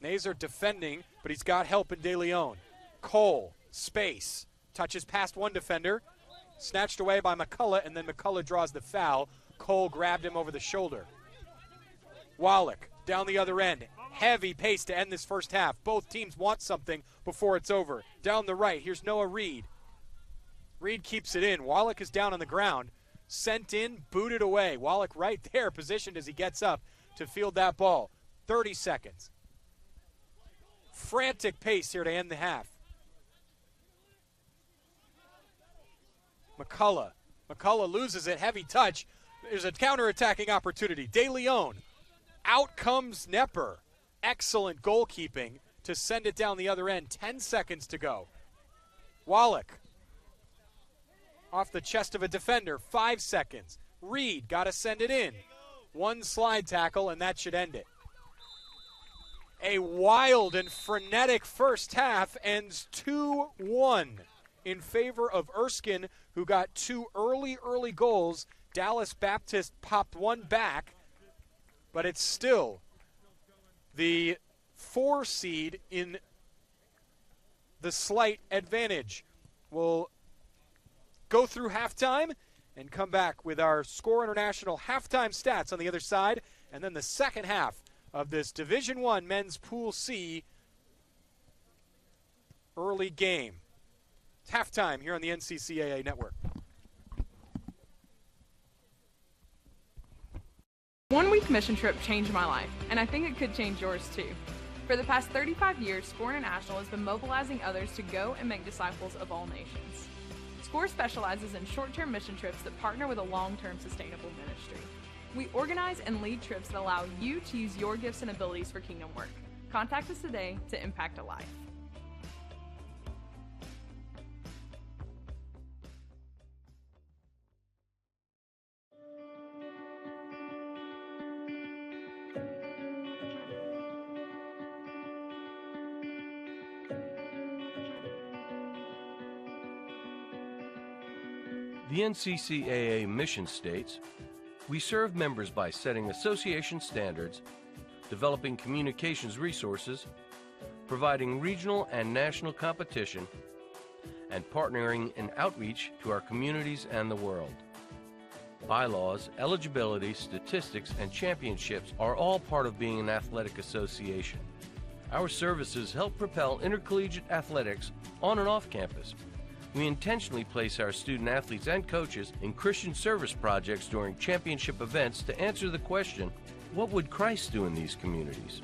Nazer defending, but he's got help in DeLeon. Cole, space, touches past one defender. Snatched away by McCullough, and then McCullough draws the foul. Cole grabbed him over the shoulder. Wallach down the other end. Heavy pace to end this first half. Both teams want something before it's over. Down the right, here's Noah Reed. Reed keeps it in. Wallach is down on the ground. Sent in, booted away. Wallach right there, positioned as he gets up to field that ball. 30 seconds. Frantic pace here to end the half. McCullough loses it, heavy touch. There's a counterattacking opportunity. DeLeon. Out comes Knepper. Excellent goalkeeping to send it down the other end. 10 seconds to go. Wallach. Off the chest of a defender. 5 seconds. Reed got to send it in. One slide tackle, and that should end it. A wild and frenetic first half ends 2-1 in favor of Erskine, who got 2 early goals. Dallas Baptist popped one back, but it's still the 4 seed in the slight advantage. We'll go through halftime and come back with our Score International halftime stats on the other side, and then the second half of this Division I Men's Pool C early game. It's halftime here on the NCCAA Network. One-week mission trip changed my life, and I think it could change yours too. For the past 35 years, Score International has been mobilizing others to go and make disciples of all nations. Score specializes in short-term mission trips that partner with a long-term sustainable ministry. We organize and lead trips that allow you to use your gifts and abilities for kingdom work. Contact us today to impact a life. The NCCAA mission states, "We serve members by setting association standards, developing communications resources, providing regional and national competition, and partnering in outreach to our communities and the world." Bylaws, eligibility, statistics, and championships are all part of being an athletic association. Our services help propel intercollegiate athletics on and off campus. We intentionally place our student athletes and coaches in Christian service projects during championship events to answer the question, what would Christ do in these communities?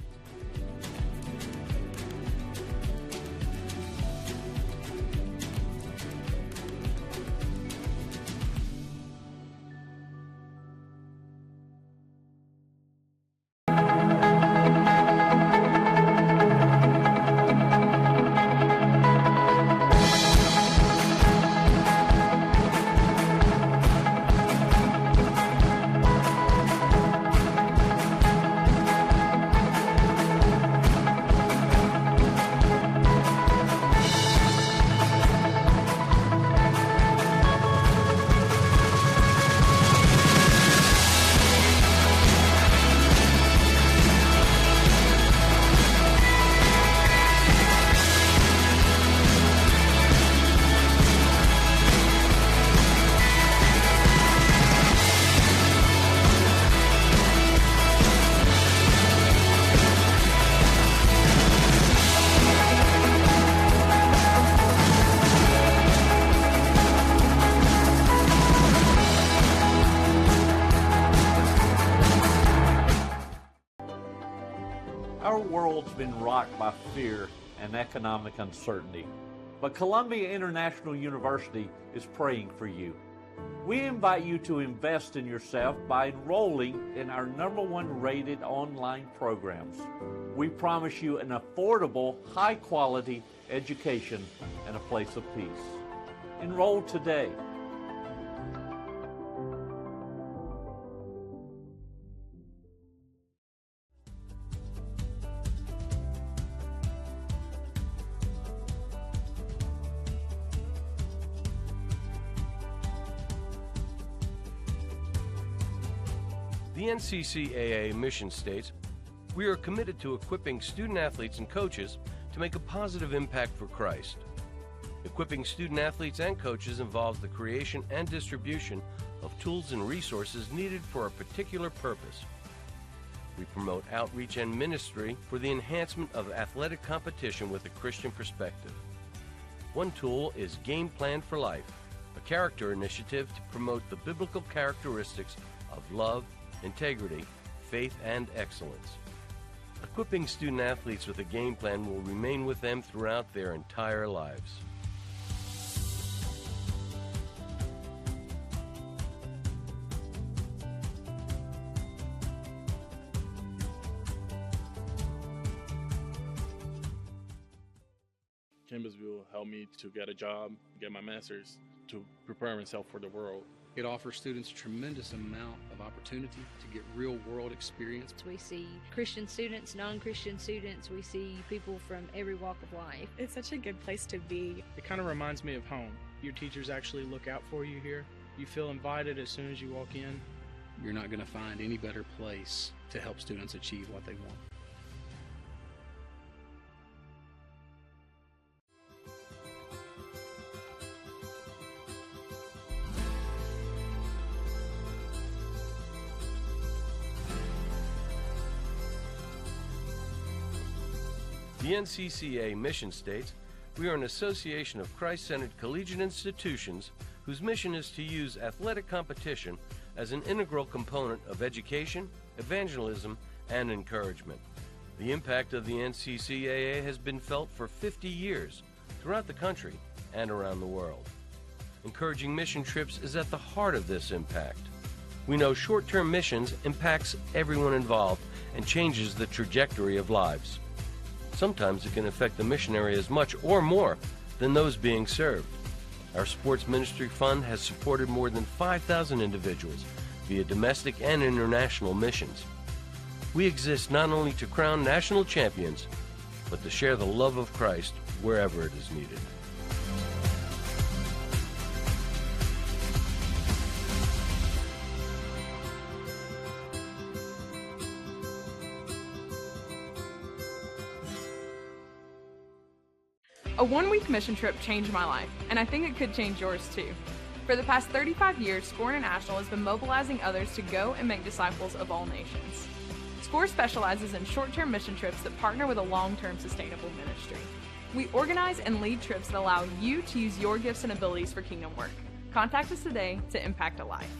Our world's been rocked by fear and economic uncertainty, but Columbia International University is praying for you. We invite you to invest in yourself by enrolling in our #1 rated online programs. We promise you an affordable, high-quality education and a place of peace. Enroll today. The NCCAA mission states, "We are committed to equipping student athletes and coaches to make a positive impact for Christ." Equipping student athletes and coaches involves the creation and distribution of tools and resources needed for a particular purpose. We promote outreach and ministry for the enhancement of athletic competition with a Christian perspective. One tool is Game Plan for Life, a character initiative to promote the biblical characteristics of love, integrity, faith, and excellence. Equipping student athletes with a game plan will remain with them throughout their entire lives. Campbellsville helped me to get a job, get my master's, to prepare myself for the world. It offers students a tremendous amount of opportunity to get real-world experience. We see Christian students, non-Christian students. We see people from every walk of life. It's such a good place to be. It kind of reminds me of home. Your teachers actually look out for you here. You feel invited as soon as you walk in. You're not going to find any better place to help students achieve what they want. The NCCAA mission states, "We are an association of Christ-centered collegiate institutions whose mission is to use athletic competition as an integral component of education, evangelism, and encouragement." The impact of the NCCAA has been felt for 50 years throughout the country and around the world. Encouraging mission trips is at the heart of this impact. We know short-term missions impacts everyone involved and changes the trajectory of lives. Sometimes it can affect the missionary as much or more than those being served. Our Sports Ministry Fund has supported more than 5,000 individuals via domestic and international missions. We exist not only to crown national champions, but to share the love of Christ wherever it is needed. A one-week mission trip changed my life, and I think it could change yours too. For the past 35 years, SCORE International has been mobilizing others to go and make disciples of all nations. SCORE specializes in short-term mission trips that partner with a long-term sustainable ministry. We organize and lead trips that allow you to use your gifts and abilities for kingdom work. Contact us today to impact a life.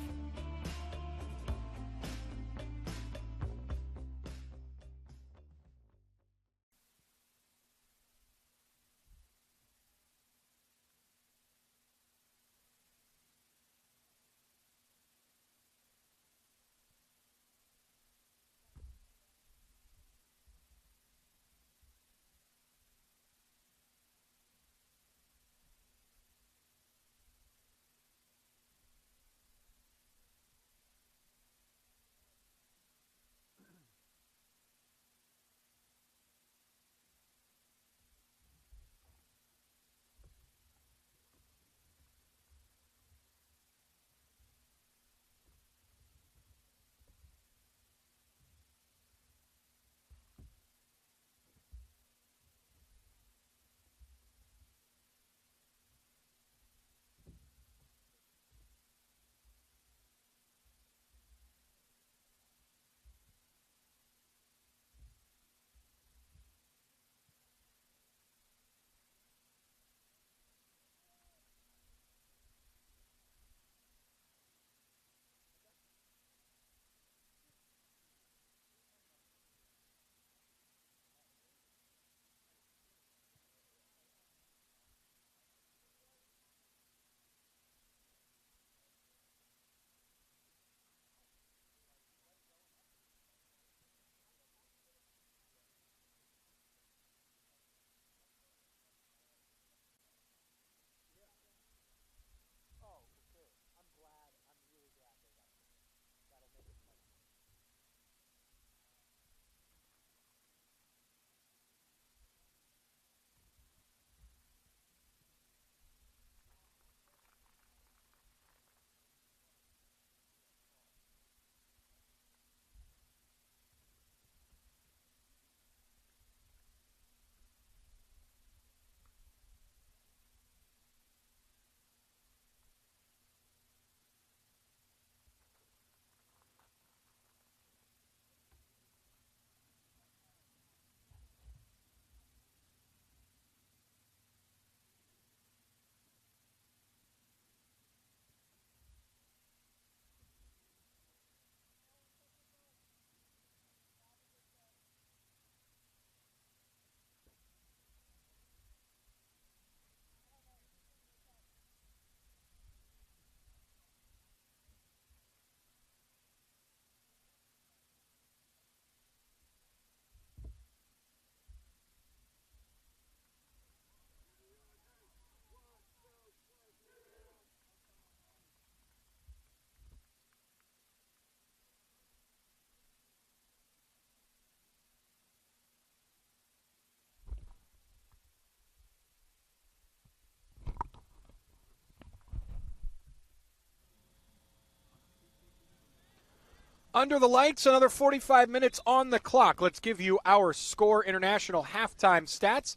Under the lights, another 45 minutes on the clock. Let's give you our SCORE International halftime stats.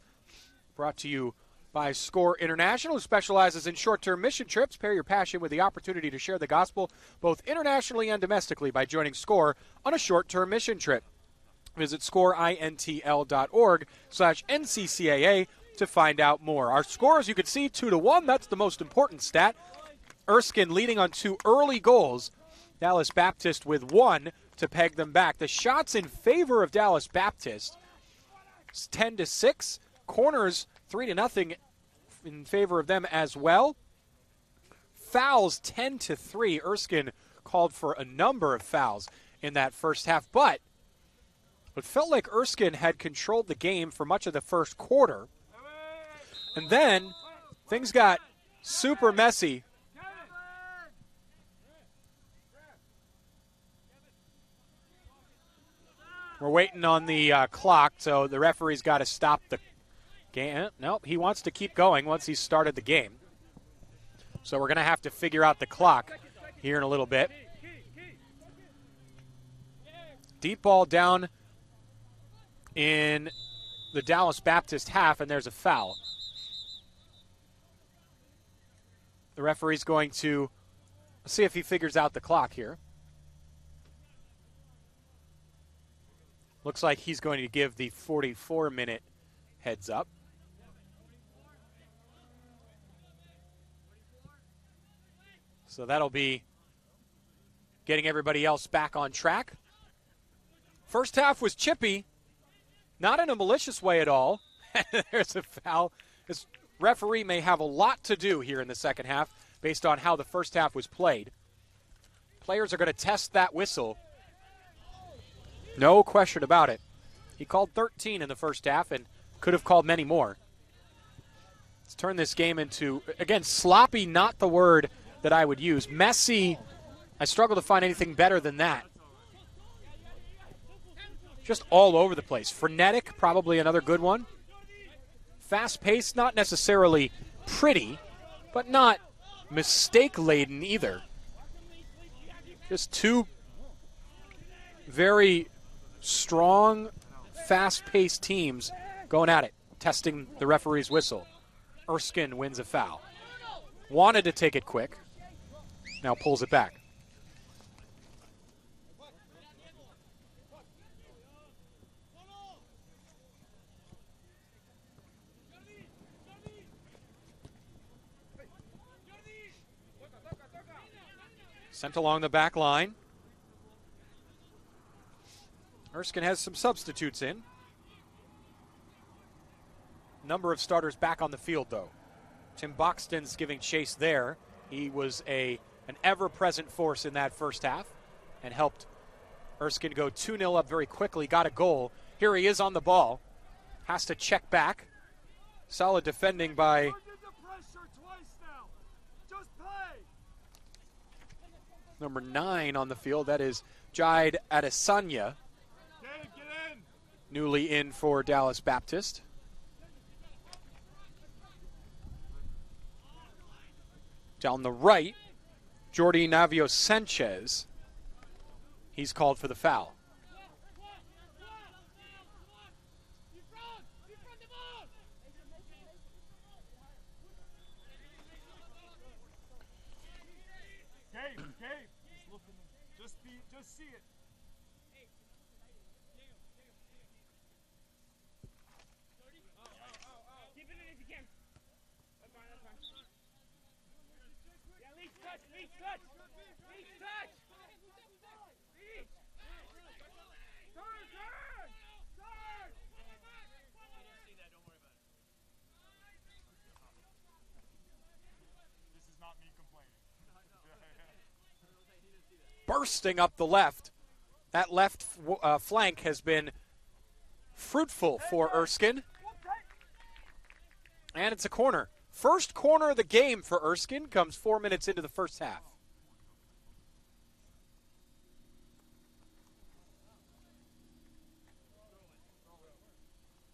Brought to you by SCORE International, who specializes in short-term mission trips. Pair your passion with the opportunity to share the gospel both internationally and domestically by joining SCORE on a short-term mission trip. Visit scoreintl.org/NCCAA to find out more. Our score, as you can see, 2-1. That's the most important stat. Erskine leading on 2 early goals. Dallas Baptist with 1 to peg them back. The shots in favor of Dallas Baptist, 10-6. Corners 3-0 in favor of them as well. Fouls 10-3. Erskine called for a number of fouls in that first half, but it felt like Erskine had controlled the game for much of the first quarter. And then things got super messy. We're waiting on the clock, so the referee's got to stop the game. Nope, he wants to keep going once he's started the game. So we're going to have to figure out the clock here in a little bit. Deep ball down in the Dallas Baptist half, and there's a foul. The referee's going to see if he figures out the clock here. Looks like he's going to give the 44-minute heads up. So that'll be getting everybody else back on track. First half was chippy, not in a malicious way at all. There's a foul. This referee may have a lot to do here in the second half based on how the first half was played. Players are going to test that whistle. No question about it. He called 13 in the first half and could have called many more. Let's turn this game into, again, sloppy, not the word that I would use. Messy, I struggle to find anything better than that. Just all over the place. Frenetic, probably another good one. Fast-paced, not necessarily pretty, but not mistake-laden either. Just two very strong, fast-paced teams going at it, testing the referee's whistle. Erskine wins a foul. Wanted to take it quick. Now pulls it back. Sent along the back line. Erskine has some substitutes in. Number of starters back on the field, though. Tim Boxton's giving chase there. He was an ever-present force in that first half and helped Erskine go 2-0 up very quickly. Got a goal. Here he is on the ball. Has to check back. Solid defending by number 9 on the field. That is Jide Adesanya. Newly in for Dallas Baptist. Down the right, Jordi Navio Sanchez. He's called for the foul. Just see it. Keep it in if you can. That's fine, that's fine. Yeah, lead touch, lead touch. Lead touch. Lead. Turn, turn. Turn. See that, don't worry about it. This is not me complaining. Bursting up the left. That left flank has been fruitful for Erskine. And it's a corner. First corner of the game for Erskine comes 4 minutes into the first half.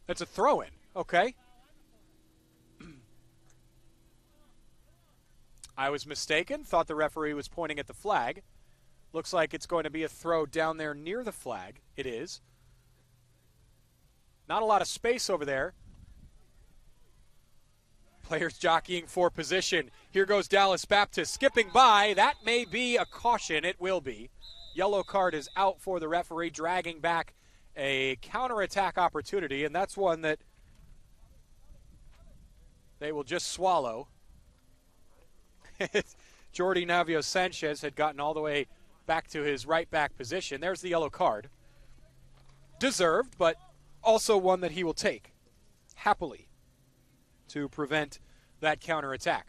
That's a throw-in. Okay. I was mistaken. Thought the referee was pointing at the flag. Looks like it's going to be a throw down there near the flag. It is. Not a lot of space over there. Players jockeying for position. Here goes Dallas Baptist skipping by. That may be a caution. It will be. Yellow card is out for the referee, dragging back a counterattack opportunity, and that's one that they will just swallow. Jordi Navio Sanchez had gotten all the way back to his right back position. There's the yellow card. Deserved, but also one that he will take happily to prevent that counterattack.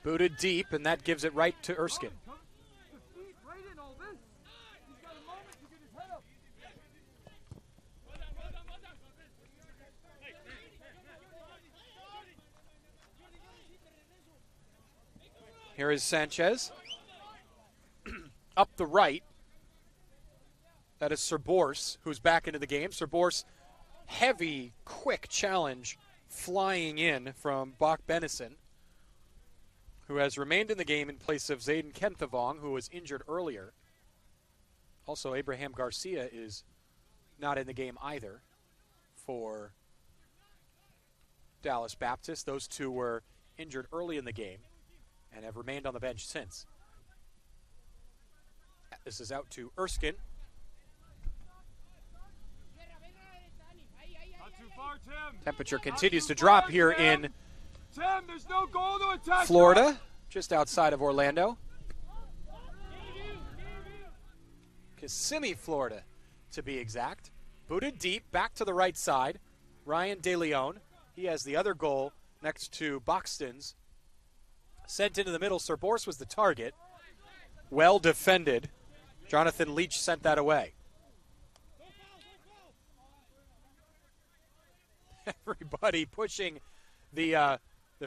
Booted deep, and that gives it right to Erskine. Here is Sanchez. Up the right. That is Serborse, who's back into the game. Serborse, heavy, quick challenge flying in from Bach Benison, who has remained in the game in place of Zayden Kenthavong, who was injured earlier. Also, Abraham Garcia is not in the game either for Dallas Baptist. Those two were injured early in the game and have remained on the bench since. This is out to Erskine. Not too far, Tim. Temperature continues to drop here in Tim, there's no goal to attack. Florida, just outside of Orlando. Kissimmee, Florida, to be exact. Booted deep, back to the right side. Ryan DeLeon, he has the other goal next to Boxton's. Sent into the middle, Sir Borse was the target. Well defended. Jonathan Leach sent that away. Everybody pushing the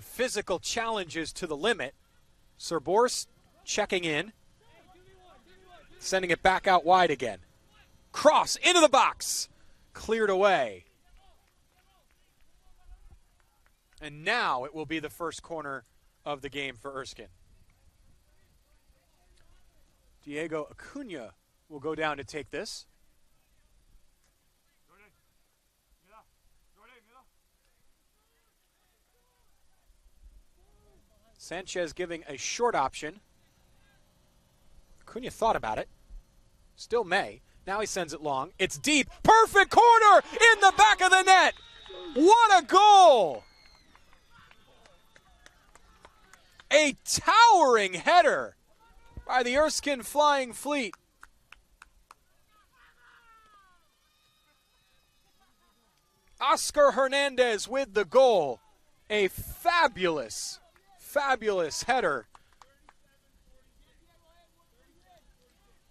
physical challenges to the limit. Sir Borse checking in. Sending it back out wide again. Cross into the box. Cleared away. And now it will be the first corner of the game for Erskine. Diego Acuna will go down to take this. Sanchez giving a short option. Acuna thought about it. Still may. Now he sends it long. It's deep. Perfect corner in the back of the net. What a goal! A towering header by the Erskine Flying Fleet. Oscar Hernandez with the goal. A fabulous, fabulous header.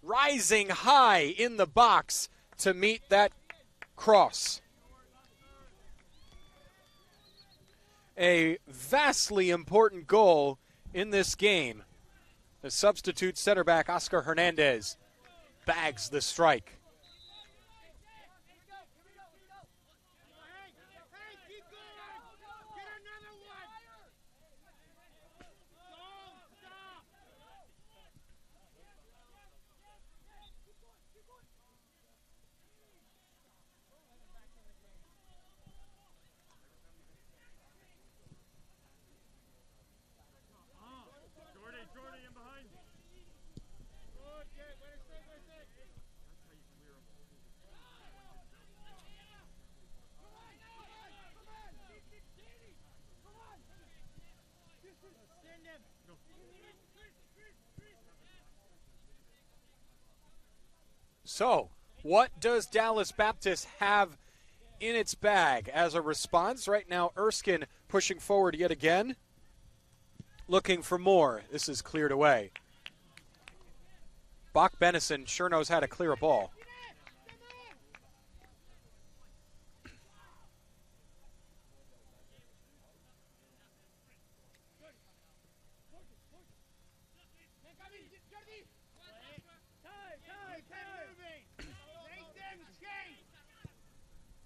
Rising high in the box to meet that cross. A vastly important goal in this game. The substitute center back, Oscar Hernandez, bags the strike. So, what does Dallas Baptist have in its bag as a response? Right now, Erskine pushing forward yet again, looking for more. This is cleared away. Bach Benison sure knows how to clear a ball.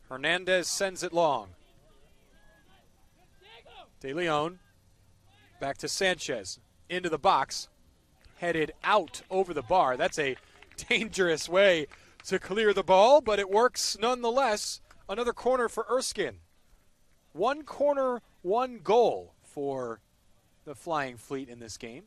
Hernandez sends it long. De Leon back to Sanchez. Into the box. Headed out over the bar. That's a dangerous way to clear the ball, but it works nonetheless. Another corner for Erskine. One corner, one goal for the Flying Fleet in this game.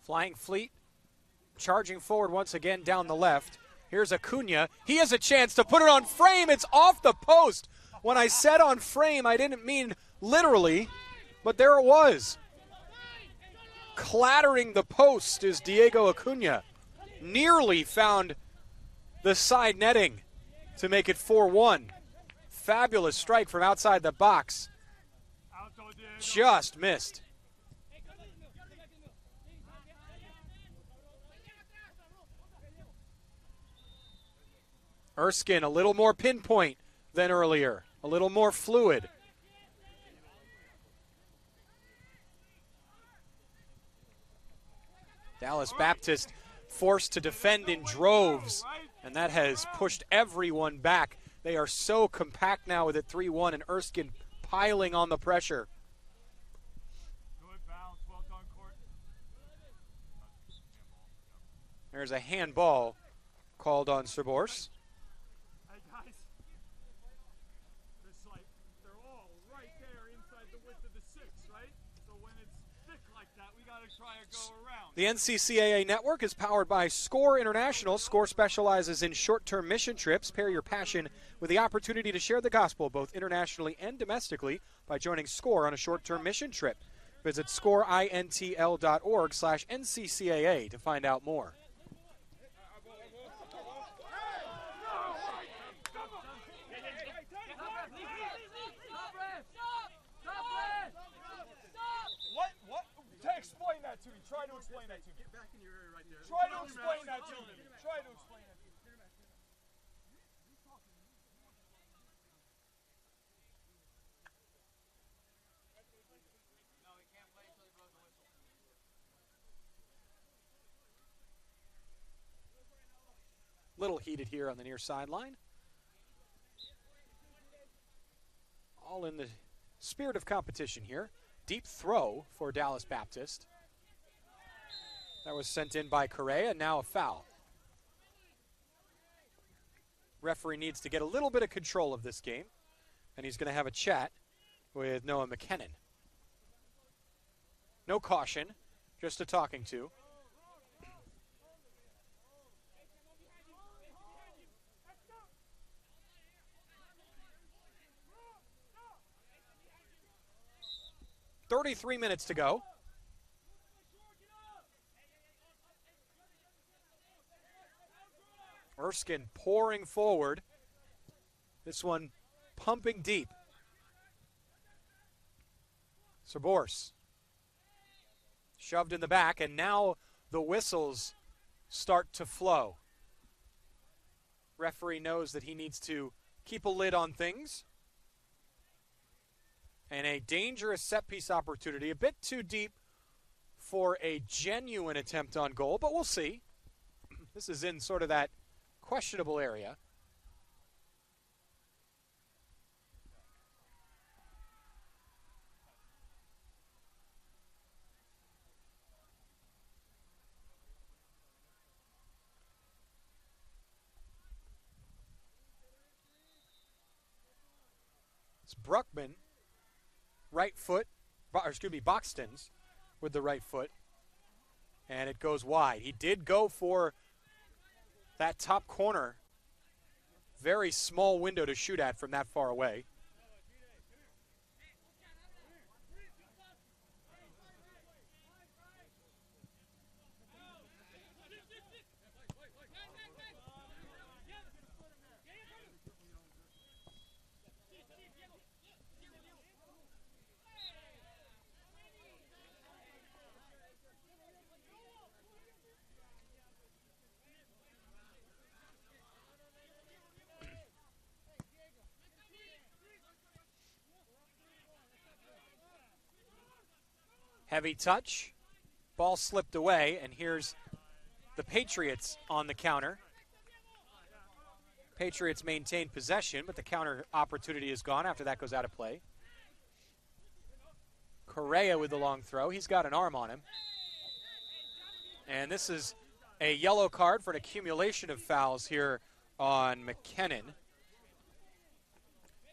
Flying Fleet charging forward once again down the left. Here's Acuna. He has a chance to put it on frame. It's off the post. When I said on frame, I didn't mean literally, but there it was. clattering the post is Diego Acuna. Nearly found the side netting to make it 4-1. Fabulous strike from outside the box. Just missed. Erskine a little more pinpoint than earlier, a little more fluid. Dallas Baptist forced to defend in droves, and that has pushed everyone back. They are so compact now with it 3-1, and Erskine piling on the pressure. There's a handball called on Sabors. Hey guys, they're all right there inside the width of the 6, right? So when it's thick like that, we got to try and go around. The NCCAA network is powered by SCORE International. SCORE specializes in short-term mission trips. Pair your passion with the opportunity to share the gospel both internationally and domestically by joining SCORE on a short-term mission trip. Visit scoreintl.org/NCCAA to find out more. Explain that to me. Try to explain that to me. Get back in your area right there. Try to explain that to me. Try to explain that to me. Little heated here on the near sideline. All in the spirit of competition here. Deep throw for Dallas Baptist. That was sent in by Correa, now a foul. Referee needs to get a little bit of control of this game, and he's going to have a chat with Noah McKinnon. No caution, just a talking to. .33 minutes to go. Erskine pouring forward. This one pumping deep. Sabors shoved in the back, and now the whistles start to flow. Referee knows that he needs to keep a lid on things. And a dangerous set-piece opportunity, a bit too deep for a genuine attempt on goal, but we'll see. This is in sort of that questionable area. It's Bruckman. Right foot, Boxton's with the right foot, and it goes wide. He did go for that top corner. Very small window to shoot at from that far away. Heavy touch. Ball slipped away, and here's the Patriots on the counter. Patriots maintain possession, but the counter opportunity is gone after that goes out of play. Correa with the long throw. He's got an arm on him. And this is a yellow card for an accumulation of fouls here on McKinnon.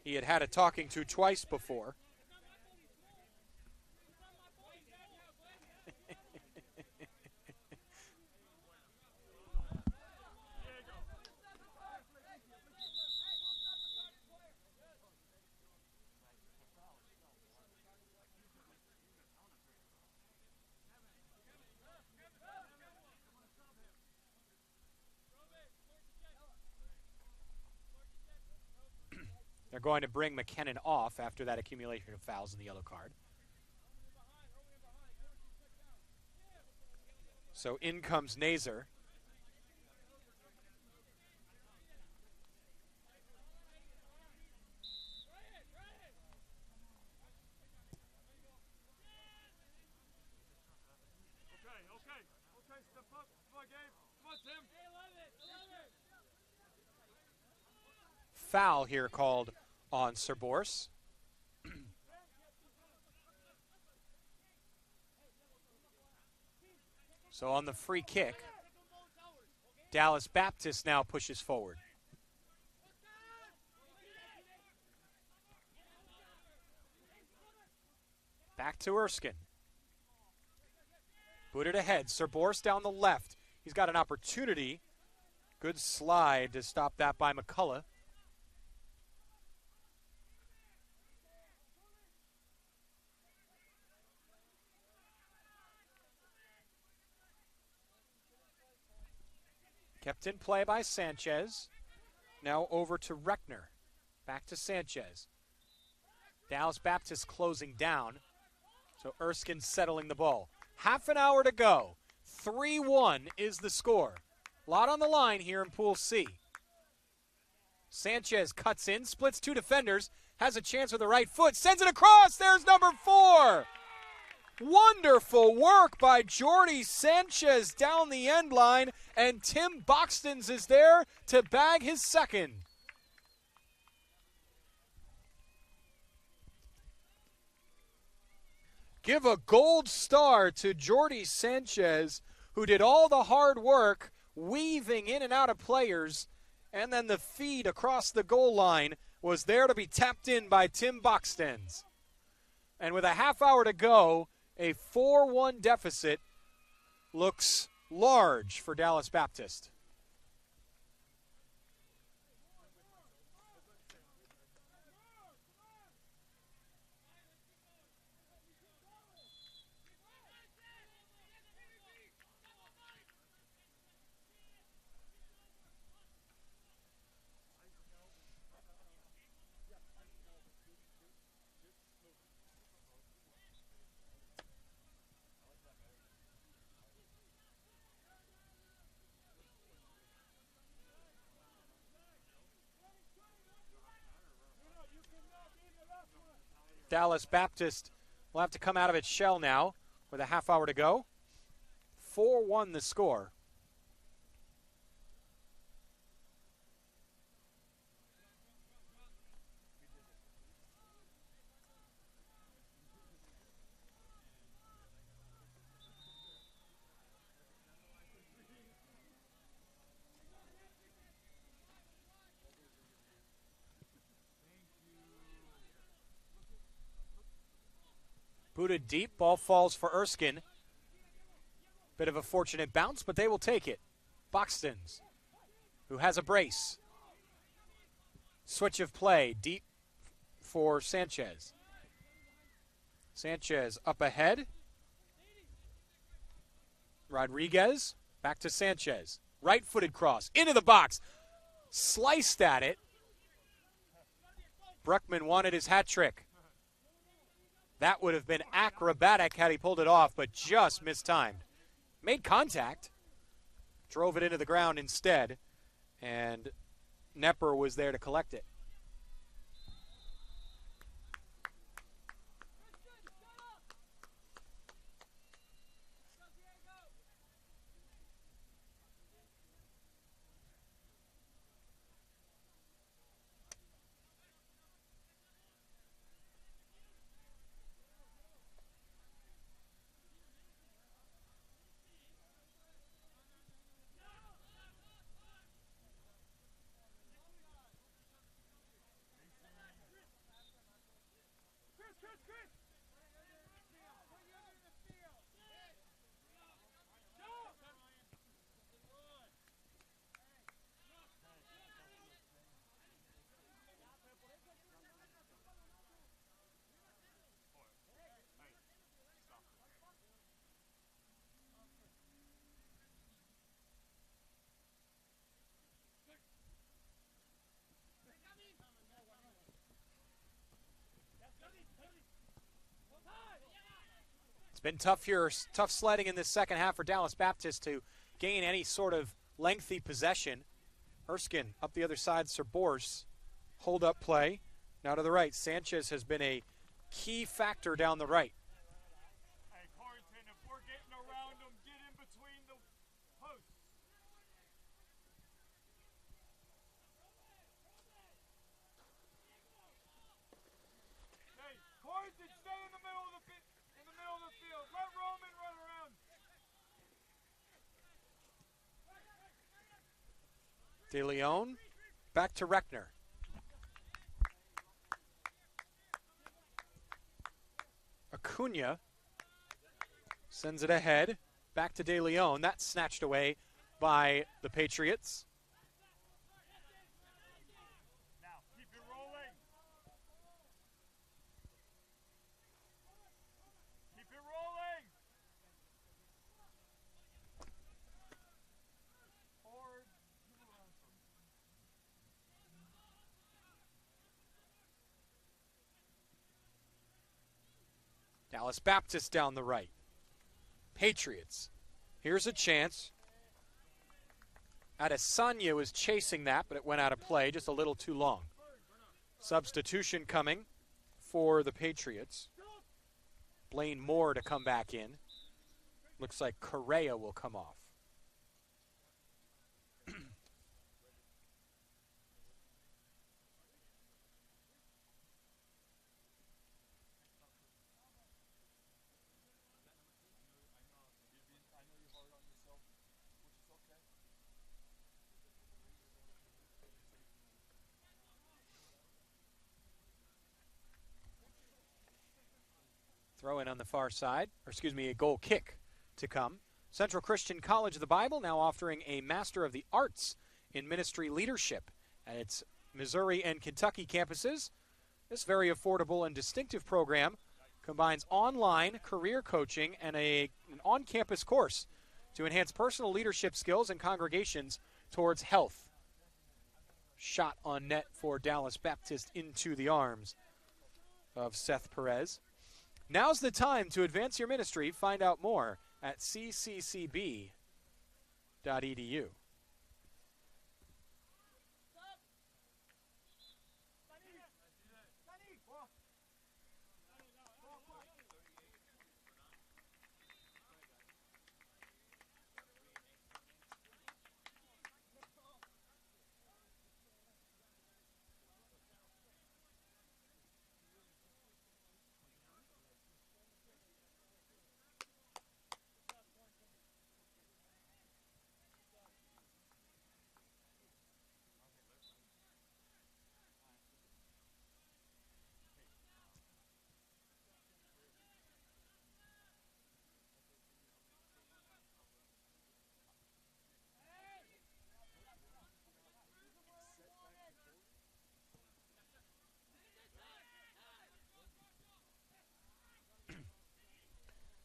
He had had a talking to twice before. They're going to bring McKinnon off after that accumulation of fouls in the yellow card. So in comes Nazer. Okay, step up. Come on, Gabe. Come on, Tim. Foul here called on Serborse. So on the free kick, Dallas Baptist now pushes forward. Back to Erskine. Booted ahead. Serborse down the left. He's got an opportunity. Good slide to stop that by McCullough. Kept in play by Sanchez. Now over to Reckner. Back to Sanchez. Dallas Baptist closing down. So Erskine settling the ball. Half an hour to go. 3-1 is the score. A lot on the line here in Pool C. Sanchez cuts in, splits two defenders, has a chance with the right foot, sends it across. There's number 4. Wonderful work by Jordy Sanchez down the end line, and Tim Boxtons is there to bag his second. Give a gold star to Jordy Sanchez, who did all the hard work, weaving in and out of players, and then the feed across the goal line was there to be tapped in by Tim Boxtons. And with a half hour to go, a 4-1 deficit looks large for Dallas Baptist. Dallas Baptist will have to come out of its shell now with a half hour to go. 4-1 the score. Booted deep, ball falls for Erskine. Bit of a fortunate bounce, but they will take it. Boxtons, who has a brace. Switch of play, deep for Sanchez. Sanchez up ahead. Rodriguez, back to Sanchez. Right-footed cross, into the box. Sliced at it. Bruckman wanted his hat trick. That would have been acrobatic had he pulled it off, but just mistimed. Made contact. Drove it into the ground instead, and Nepper was there to collect it. been tough here, tough sledding in this second half for Dallas Baptist to gain any sort of lengthy possession. Erskine up the other side, Serborse. Hold up play. Now to the right. Sanchez has been a key factor down the right. Hey, Carrington, if we're getting around them, get in between the posts. Hey, Carrington, stay in the middle of the field. Let Roman run around. De Leon back to Reckner. Acuna sends it ahead. Back to De Leon. That's snatched away by the Patriots. Now, keep it rolling. Keep it rolling. Or Dallas Baptist down the right. Patriots. Here's a chance. Adesanya was chasing that, but it went out of play just a little too long. Substitution coming for the Patriots. Blaine Moore to come back in. Looks like Correa will come off. Throw in on the far side, or excuse me, a goal kick to come. Central Christian College of the Bible now offering a Master of the Arts in Ministry Leadership at its Missouri and Kentucky campuses. This very affordable and distinctive program combines online career coaching and an on-campus course to enhance personal leadership skills and congregations towards health. Shot on net for Dallas Baptist into the arms of Seth Perez. Now's the time to advance your ministry. Find out more at cccb.edu.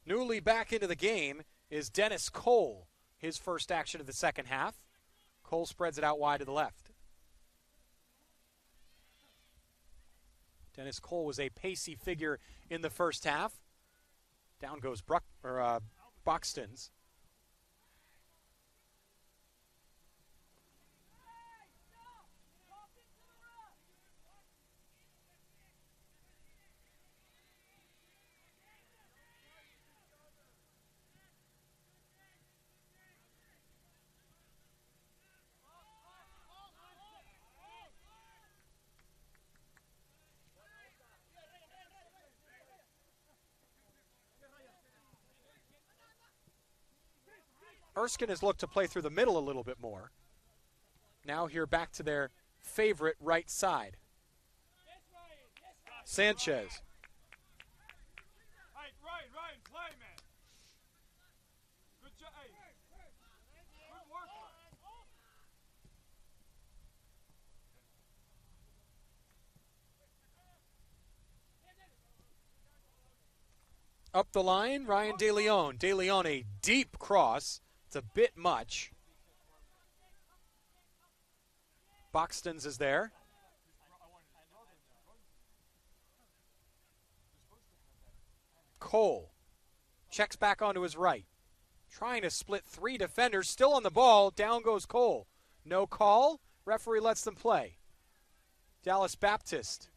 Newly back into the game is Dennis Cole, his first action of the second half. Cole spreads it out wide to the left. Dennis Cole was a pacey figure in the first half. Down goes Buxton's. Erskine has looked to play through the middle a little bit more. Now here back to their favorite right side. Sanchez. Hey, Ryan, play, man. Good job. Hey. Good work, Ryan. Up the line, Ryan De Leon. De Leon, a deep cross. It's a bit much. Buxton's is there. Cole. Checks back onto his right. Trying to split 3 defenders. Still on the ball. Down goes Cole. No call. Referee lets them play. Dallas Baptist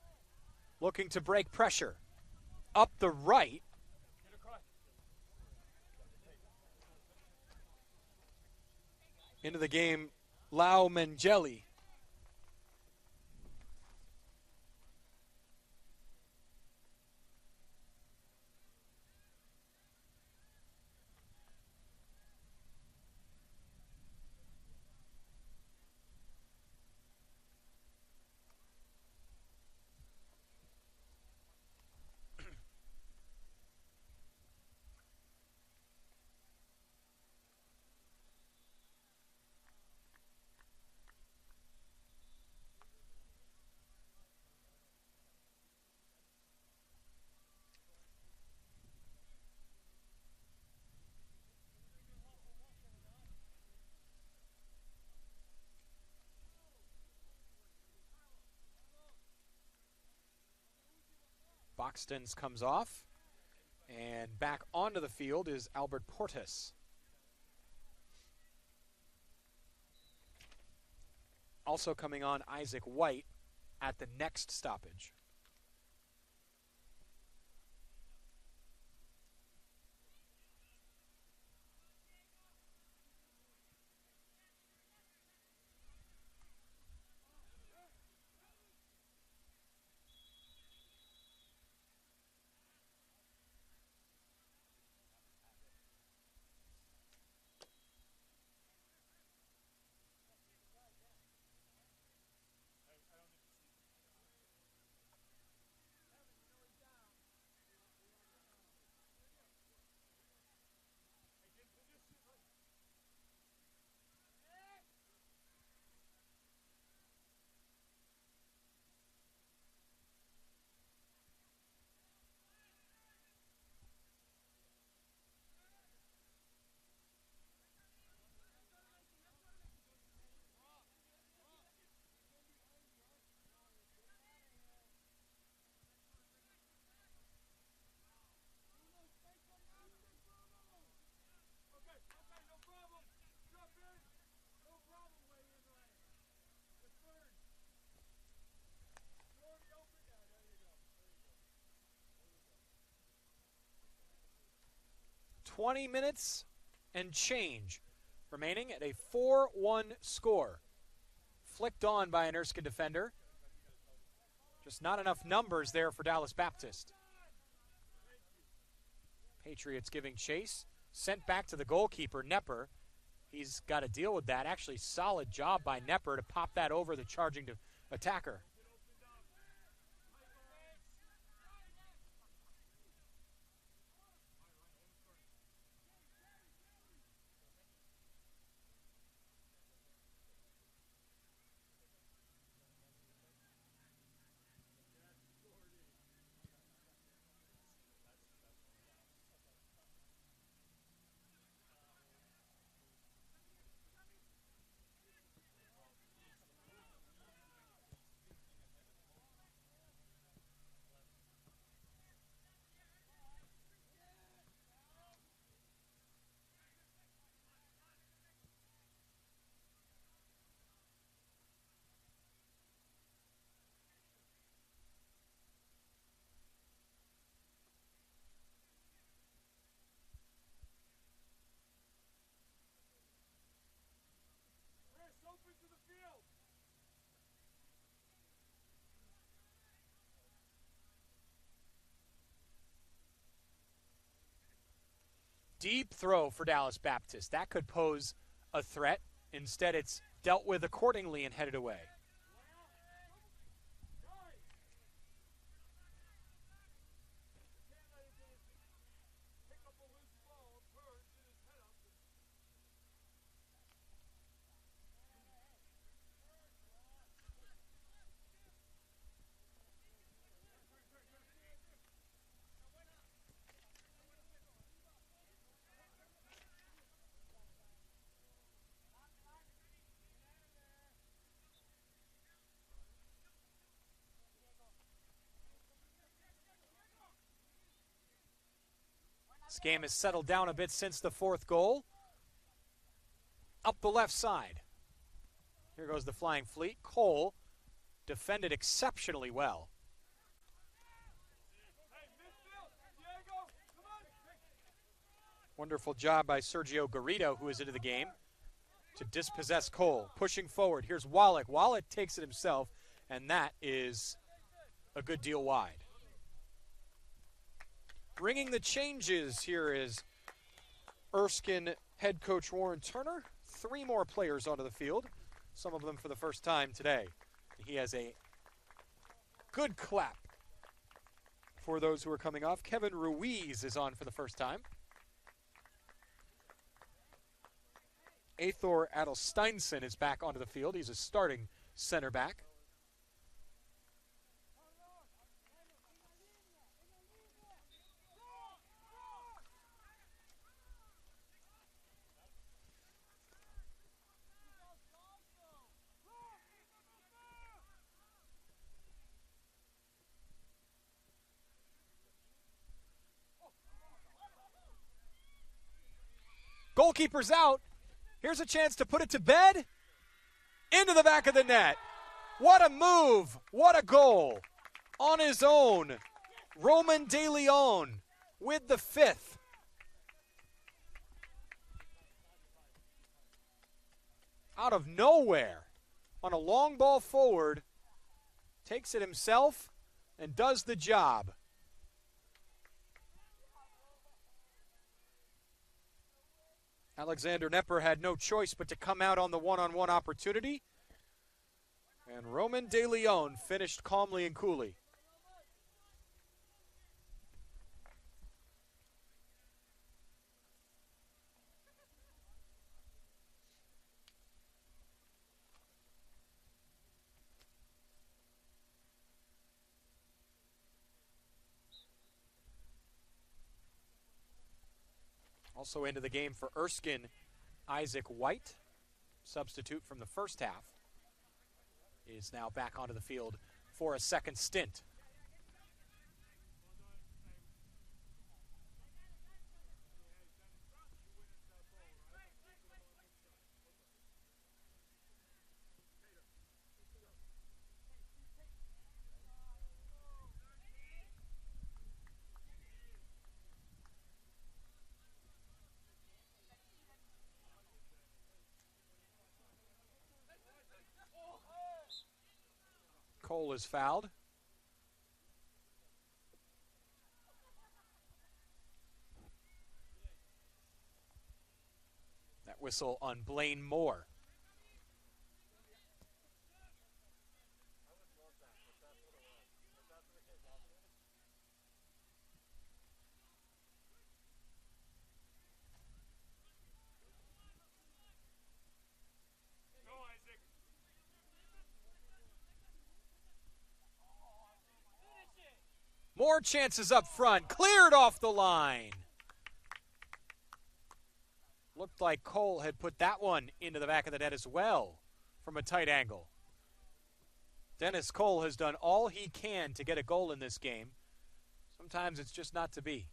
looking to break pressure. Up the right. Into the game, Lau Mengeli. Boxton's comes off, and back onto the field is Albert Portis. Also coming on, Isaac White at the next stoppage. No problem, Wayne and Ryan. The third. You already opened that. There you go. 20 minutes and change remaining at a 4-1 score. Flicked on by an Erskine defender. Just not enough numbers there for Dallas Baptist. Patriots giving chase. Sent back to the goalkeeper, Nepper. He's got to deal with that. Actually, solid job by Nepper to pop that over the charging attacker. Open to the field. Deep throw for Dallas Baptist. That could pose a threat. Instead, it's dealt with accordingly and headed away. This game has settled down a bit since the fourth goal. Up the left side. Here goes the Flying Fleet. Cole defended exceptionally well. Wonderful job by Sergio Garrido, who is into the game, to dispossess Cole. Pushing forward. Here's Wallach. Wallach takes it himself, and that is a good deal wide. Bringing the changes here is Erskine head coach Warren Turner. 3 more players onto the field, some of them for the first time today. He has a good clap for those who are coming off. Kevin Ruiz is on for the first time. Athor Adelsteinson is back onto the field. He's a starting center back. Goalkeeper's out. Here's a chance to put it to bed. Into the back of the net. What a move. What a goal. On his own, Roman De Leon with the 5th. Out of nowhere. On a long ball forward. Takes it himself and does the job. Alexander Nepper had no choice but to come out on the one-on-one opportunity. And Roman De Leon finished calmly and coolly. Also into the game for Erskine, Isaac White, substitute from the first half, is now back onto the field for a second stint. Cole is fouled. That whistle on Blaine Moore. More chances up front. Cleared off the line. Looked like Cole had put that one into the back of the net as well from a tight angle. Dennis Cole has done all he can to get a goal in this game. Sometimes it's just not to be.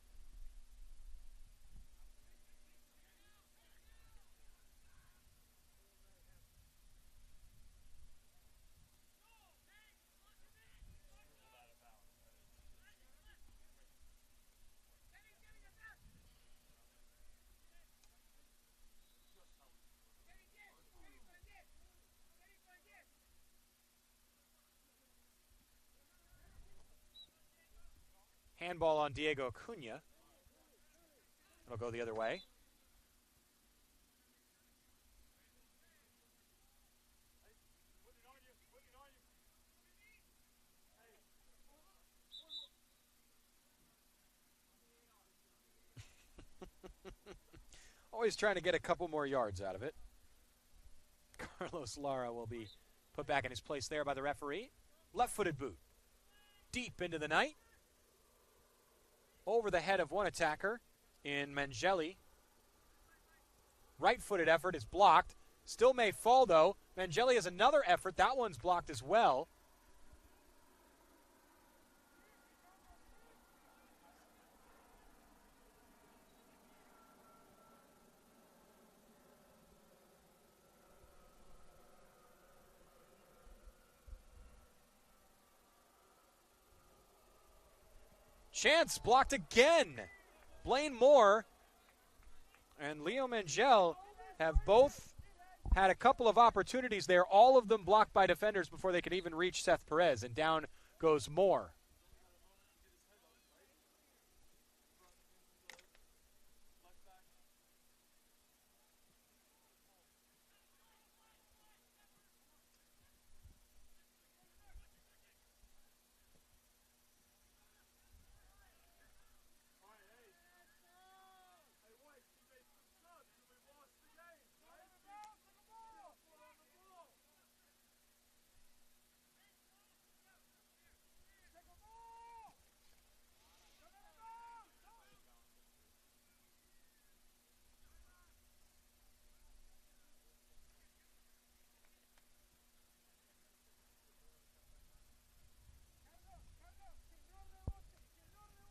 Handball on Diego Acuna. It'll go the other way. Always trying to get a couple more yards out of it. Carlos Lara will be put back in his place there by the referee. Left-footed boot. Deep into the night. Over the head of one attacker in Mangeli. Right-footed effort is blocked. Still may fall, though. Mangeli has another effort. That one's blocked as well. Chance blocked again. Blaine Moore and Leo Mangel have both had a couple of opportunities there, all of them blocked by defenders before they could even reach Seth Perez, and down goes Moore.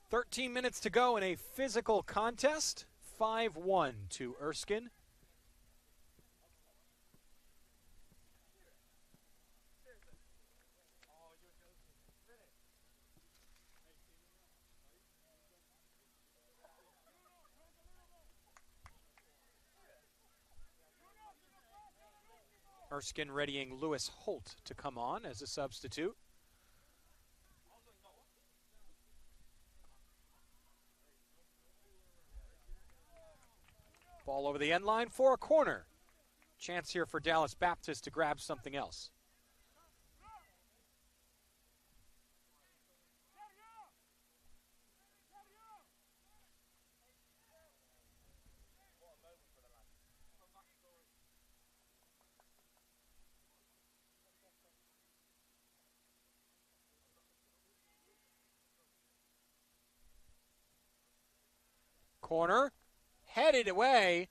"13 minutes to go in a physical contest. 5-1 to Erskine. Erskine readying Lewis Holt to come on as a substitute. Ball over the end line for a corner. Chance here for Dallas Baptist to grab something else. Corner. Headed away.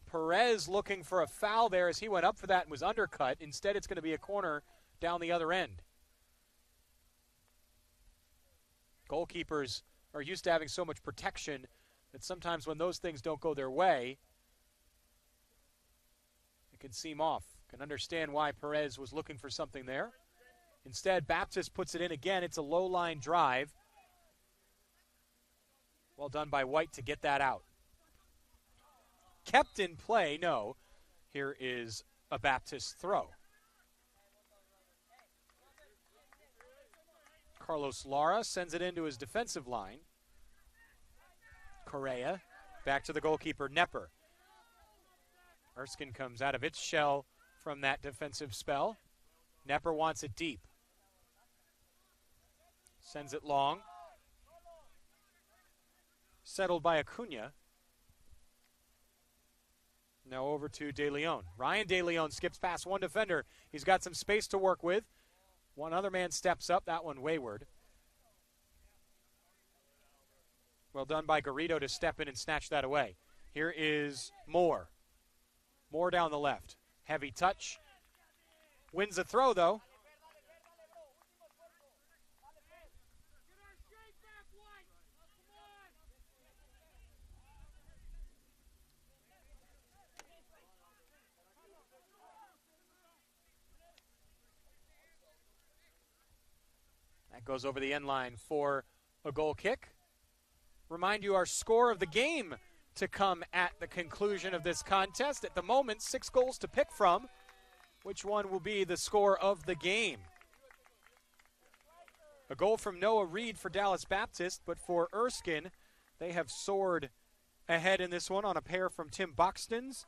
Perez looking for a foul there as he went up for that and was undercut. Instead, it's going to be a corner down the other end. Goalkeepers are used to having so much protection that sometimes when those things don't go their way, it can seem off. Can understand why Perez was looking for something there. Instead, Baptist puts it in again. It's a low-line drive. Well done by White to get that out. Kept in play, no. Here is a Baptist throw. Carlos Lara sends it into his defensive line. Correa back to the goalkeeper, Nepper. Erskine comes out of its shell from that defensive spell. Nepper wants it deep. Sends it long. Settled by Acuna. Now over to De Leon. Ryan De Leon skips past one defender. He's got some space to work with. One other man steps up, that one wayward. Well done by Garrido to step in and snatch that away. Here is Moore. Moore down the left. Heavy touch. Wins the throw, though. That goes over the end line for a goal kick. Remind you our score of the game to come at the conclusion of this contest. At the moment, 6 goals to pick from. Which one will be the score of the game? A goal from Noah Reed for Dallas Baptist, but for Erskine, they have soared ahead in this one on a pair from Tim Buxton's.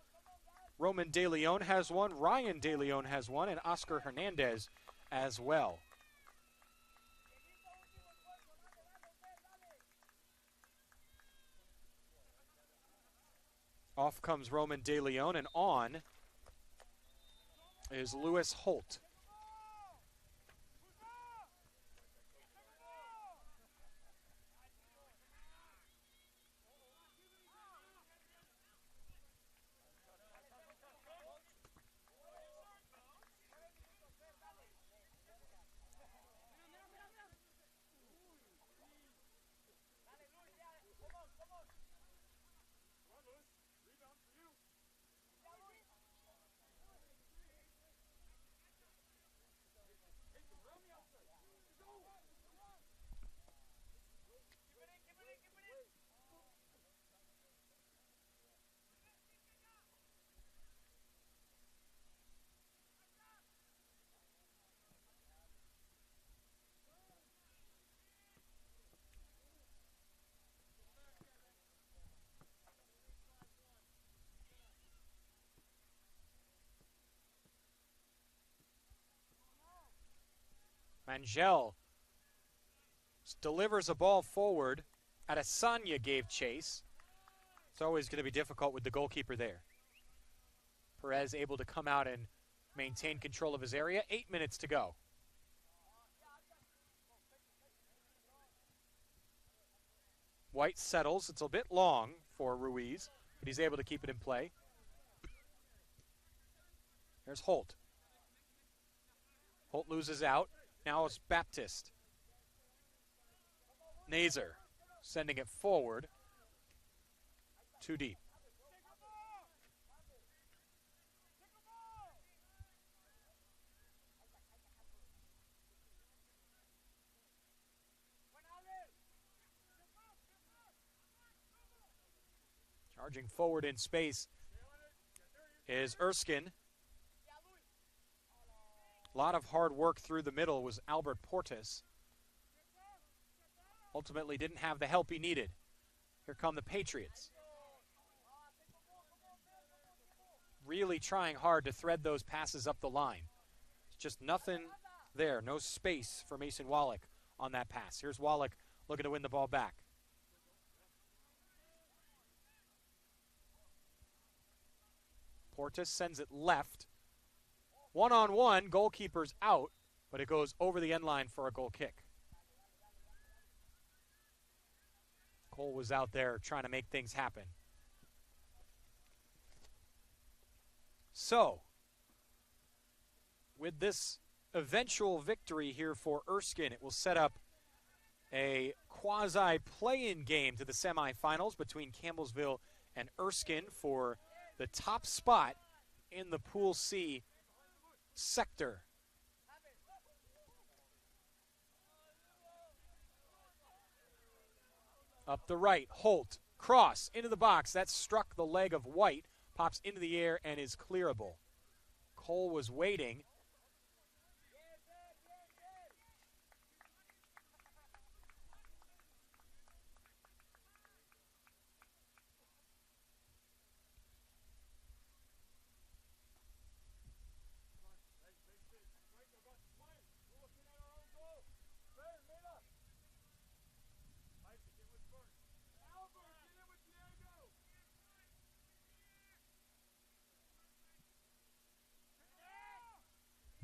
Roman De Leon has one, Ryan De Leon has one, and Oscar Hernandez as well. Off comes Roman De Leon, and on is Lewis Holt. Rangel delivers a ball forward. Adesanya gave chase. It's always going to be difficult with the goalkeeper there. Perez able to come out and maintain control of his area. 8 minutes to go. White settles. It's a bit long for Ruiz, but he's able to keep it in play. There's Holt. Holt loses out. Now it's Baptist. Nazer sending it forward. Too deep. Charging forward in space is Erskine. A lot of hard work through the middle was Albert Portis. Ultimately didn't have the help he needed. Here come the Patriots. Really trying hard to thread those passes up the line. It's just nothing there. No space for Mason Wallach on that pass. Here's Wallach looking to win the ball back. Portis sends it left. One-on-one, goalkeeper's out, but it goes over the end line for a goal kick. Cole was out there trying to make things happen. So, with this eventual victory here for Erskine, it will set up a quasi-play-in game to the semifinals between Campbellsville and Erskine for the top spot in the Pool C sector. Up the right, Holt, cross into the box. That struck the leg of White, pops into the air and is clearable. Cole was waiting.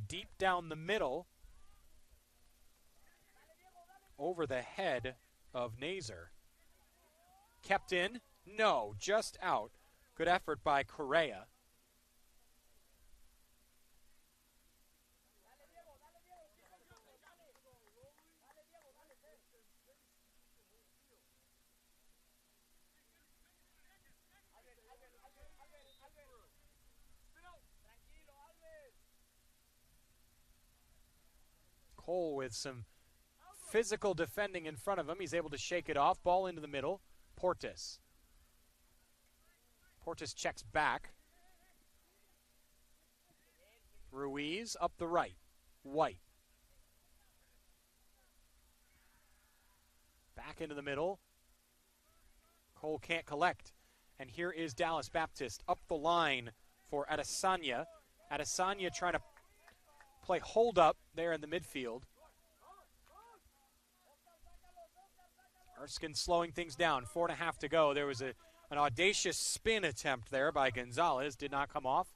Deep down the middle, over the head of Nazer. Kept in? No, just out. Good effort by Correa. Cole with some physical defending in front of him. He's able to shake it off. Ball into the middle. Portis. Portis checks back. Ruiz up the right. White. Back into the middle. Cole can't collect. And here is Dallas Baptist up the line for Adesanya. Adesanya trying to play hold up there in the midfield. Erskine slowing things down. 4.5 to go. There was an audacious spin attempt there by Gonzalez. Did not come off.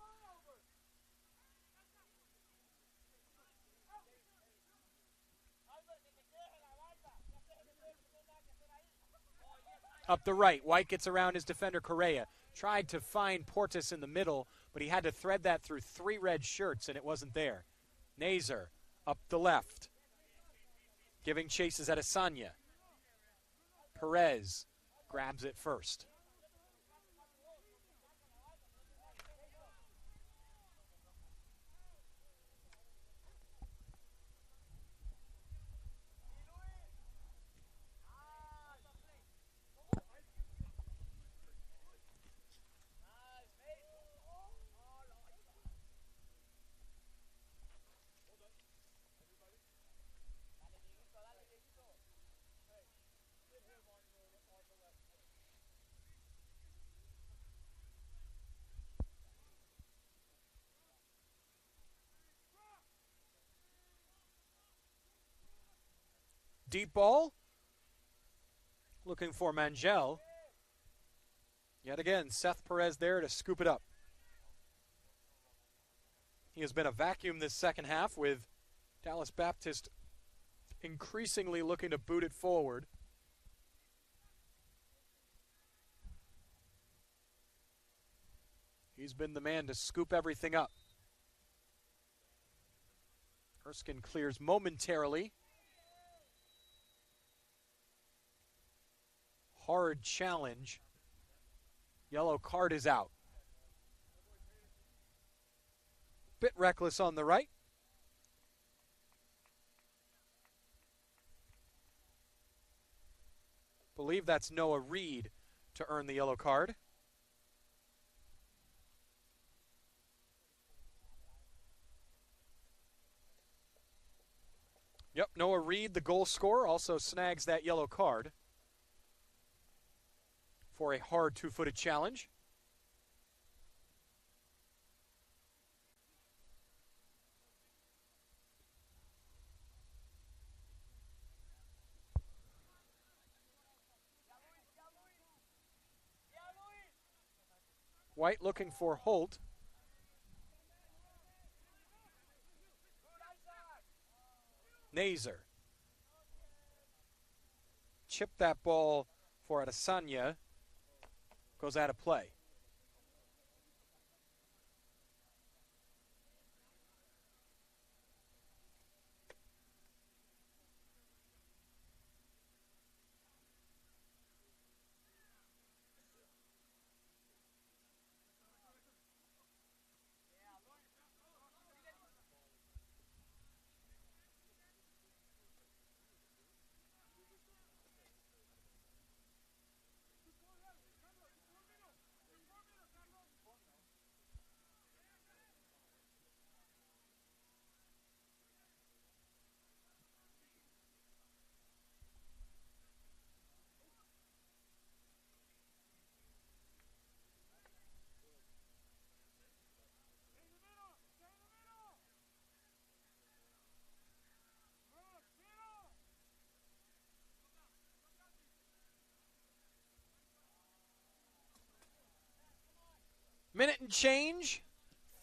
Up the right. White gets around his defender Correa. Tried to find Portis in the middle, but he had to thread that through 3 red shirts, and it wasn't there. Nazer up the left. Giving chases at Adesanya. Perez grabs it first. deep ball. Looking for Mangel. Yet again, Seth Perez there to scoop it up. He has been a vacuum this second half, with Dallas Baptist increasingly looking to boot it forward. He's been the man to scoop everything up. Erskine clears momentarily. Hard challenge. Yellow card is out. Bit reckless on the right. Believe that's Noah Reed to earn the yellow card. Yep, Noah Reed, the goal scorer, also snags that yellow card for a hard two-footed challenge. White looking for Holt. Nazer. Chip that ball for Adesanya. Goes out of play. Minute and change,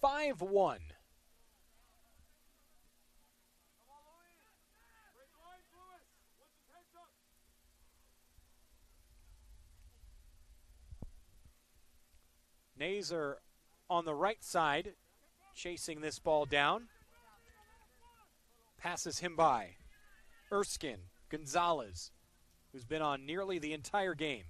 5-1. Nazer on the right side, chasing this ball down. Passes him by. Erskine, Gonzalez, who's been on nearly the entire game.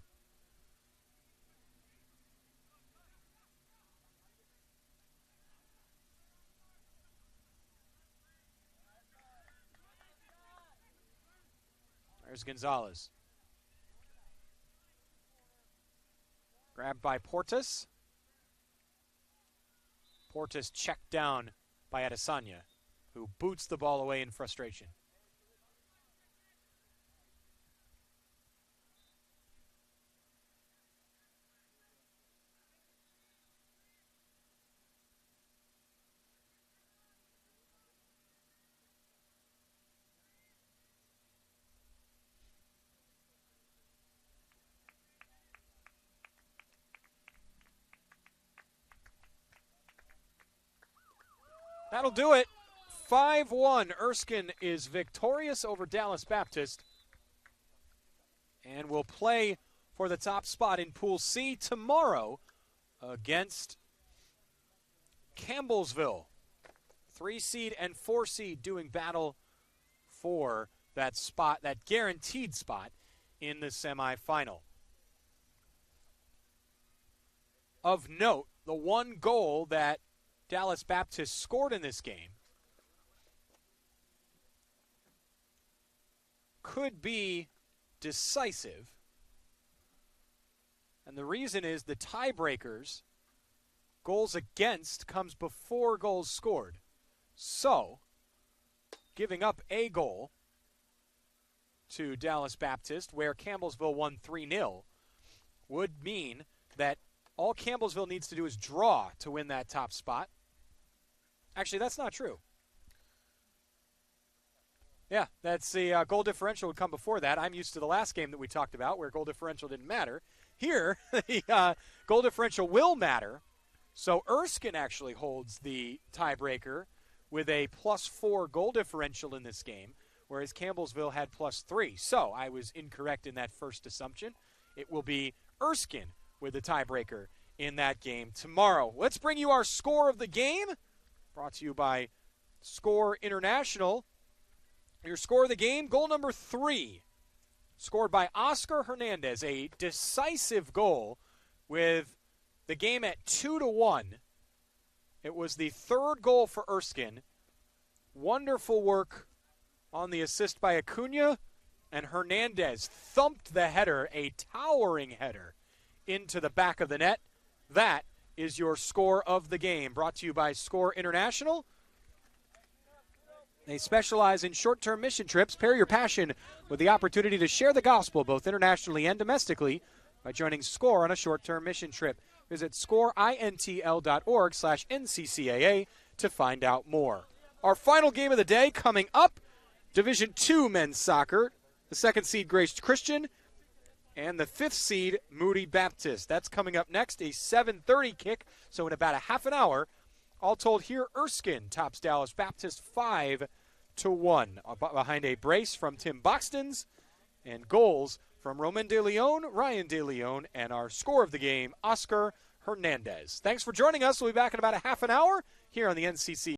There's Gonzalez. Grabbed by Portis. Portis checked down by Adesanya, who boots the ball away in frustration. That'll do it. 5-1. Erskine is victorious over Dallas Baptist and will play for the top spot in Pool C tomorrow against Campbellsville. 3 seed and 4 seed doing battle for that spot, that guaranteed spot in the semifinal. Of note, the one goal that Dallas Baptist scored in this game could be decisive. And the reason is the tiebreakers, goals against, comes before goals scored. So, giving up a goal to Dallas Baptist, where Campbellsville won 3-0, would mean that all Campbellsville needs to do is draw to win that top spot. Actually, that's not true. Yeah, that's the goal differential would come before that. I'm used to the last game that we talked about where goal differential didn't matter. Here, the goal differential will matter. So Erskine actually holds the tiebreaker with a +4 goal differential in this game, whereas Campbellsville had +3. So I was incorrect in that first assumption. It will be Erskine with the tiebreaker in that game tomorrow. Let's bring you our score of the game, brought to you by Score International. Your score of the game, goal number 3, scored by Oscar Hernandez, a decisive goal with the game at 2-1. It was the third goal for Erskine. Wonderful work on the assist by Acuna, and Hernandez thumped the header, a towering header, into the back of the net. That is your score of the game, brought to you by Score International. They specialize in short-term mission trips. Pair your passion with the opportunity to share the gospel both internationally and domestically by joining SCORE on a short-term mission trip. Visit scoreintl.org/NCCAA to find out more. Our final game of the day coming up, Division II men's soccer. The 2nd seed Grace Christian and the 5th seed Moody Baptist. That's coming up next, a 7:30 kick, so in about a half an hour. All told here, Erskine tops Dallas Baptist 5-1 behind a brace from Tim Boxtons and goals from Roman De Leon, Ryan De Leon, and our score of the game, Oscar Hernandez. Thanks for joining us. We'll be back in about a half an hour here on the NCC.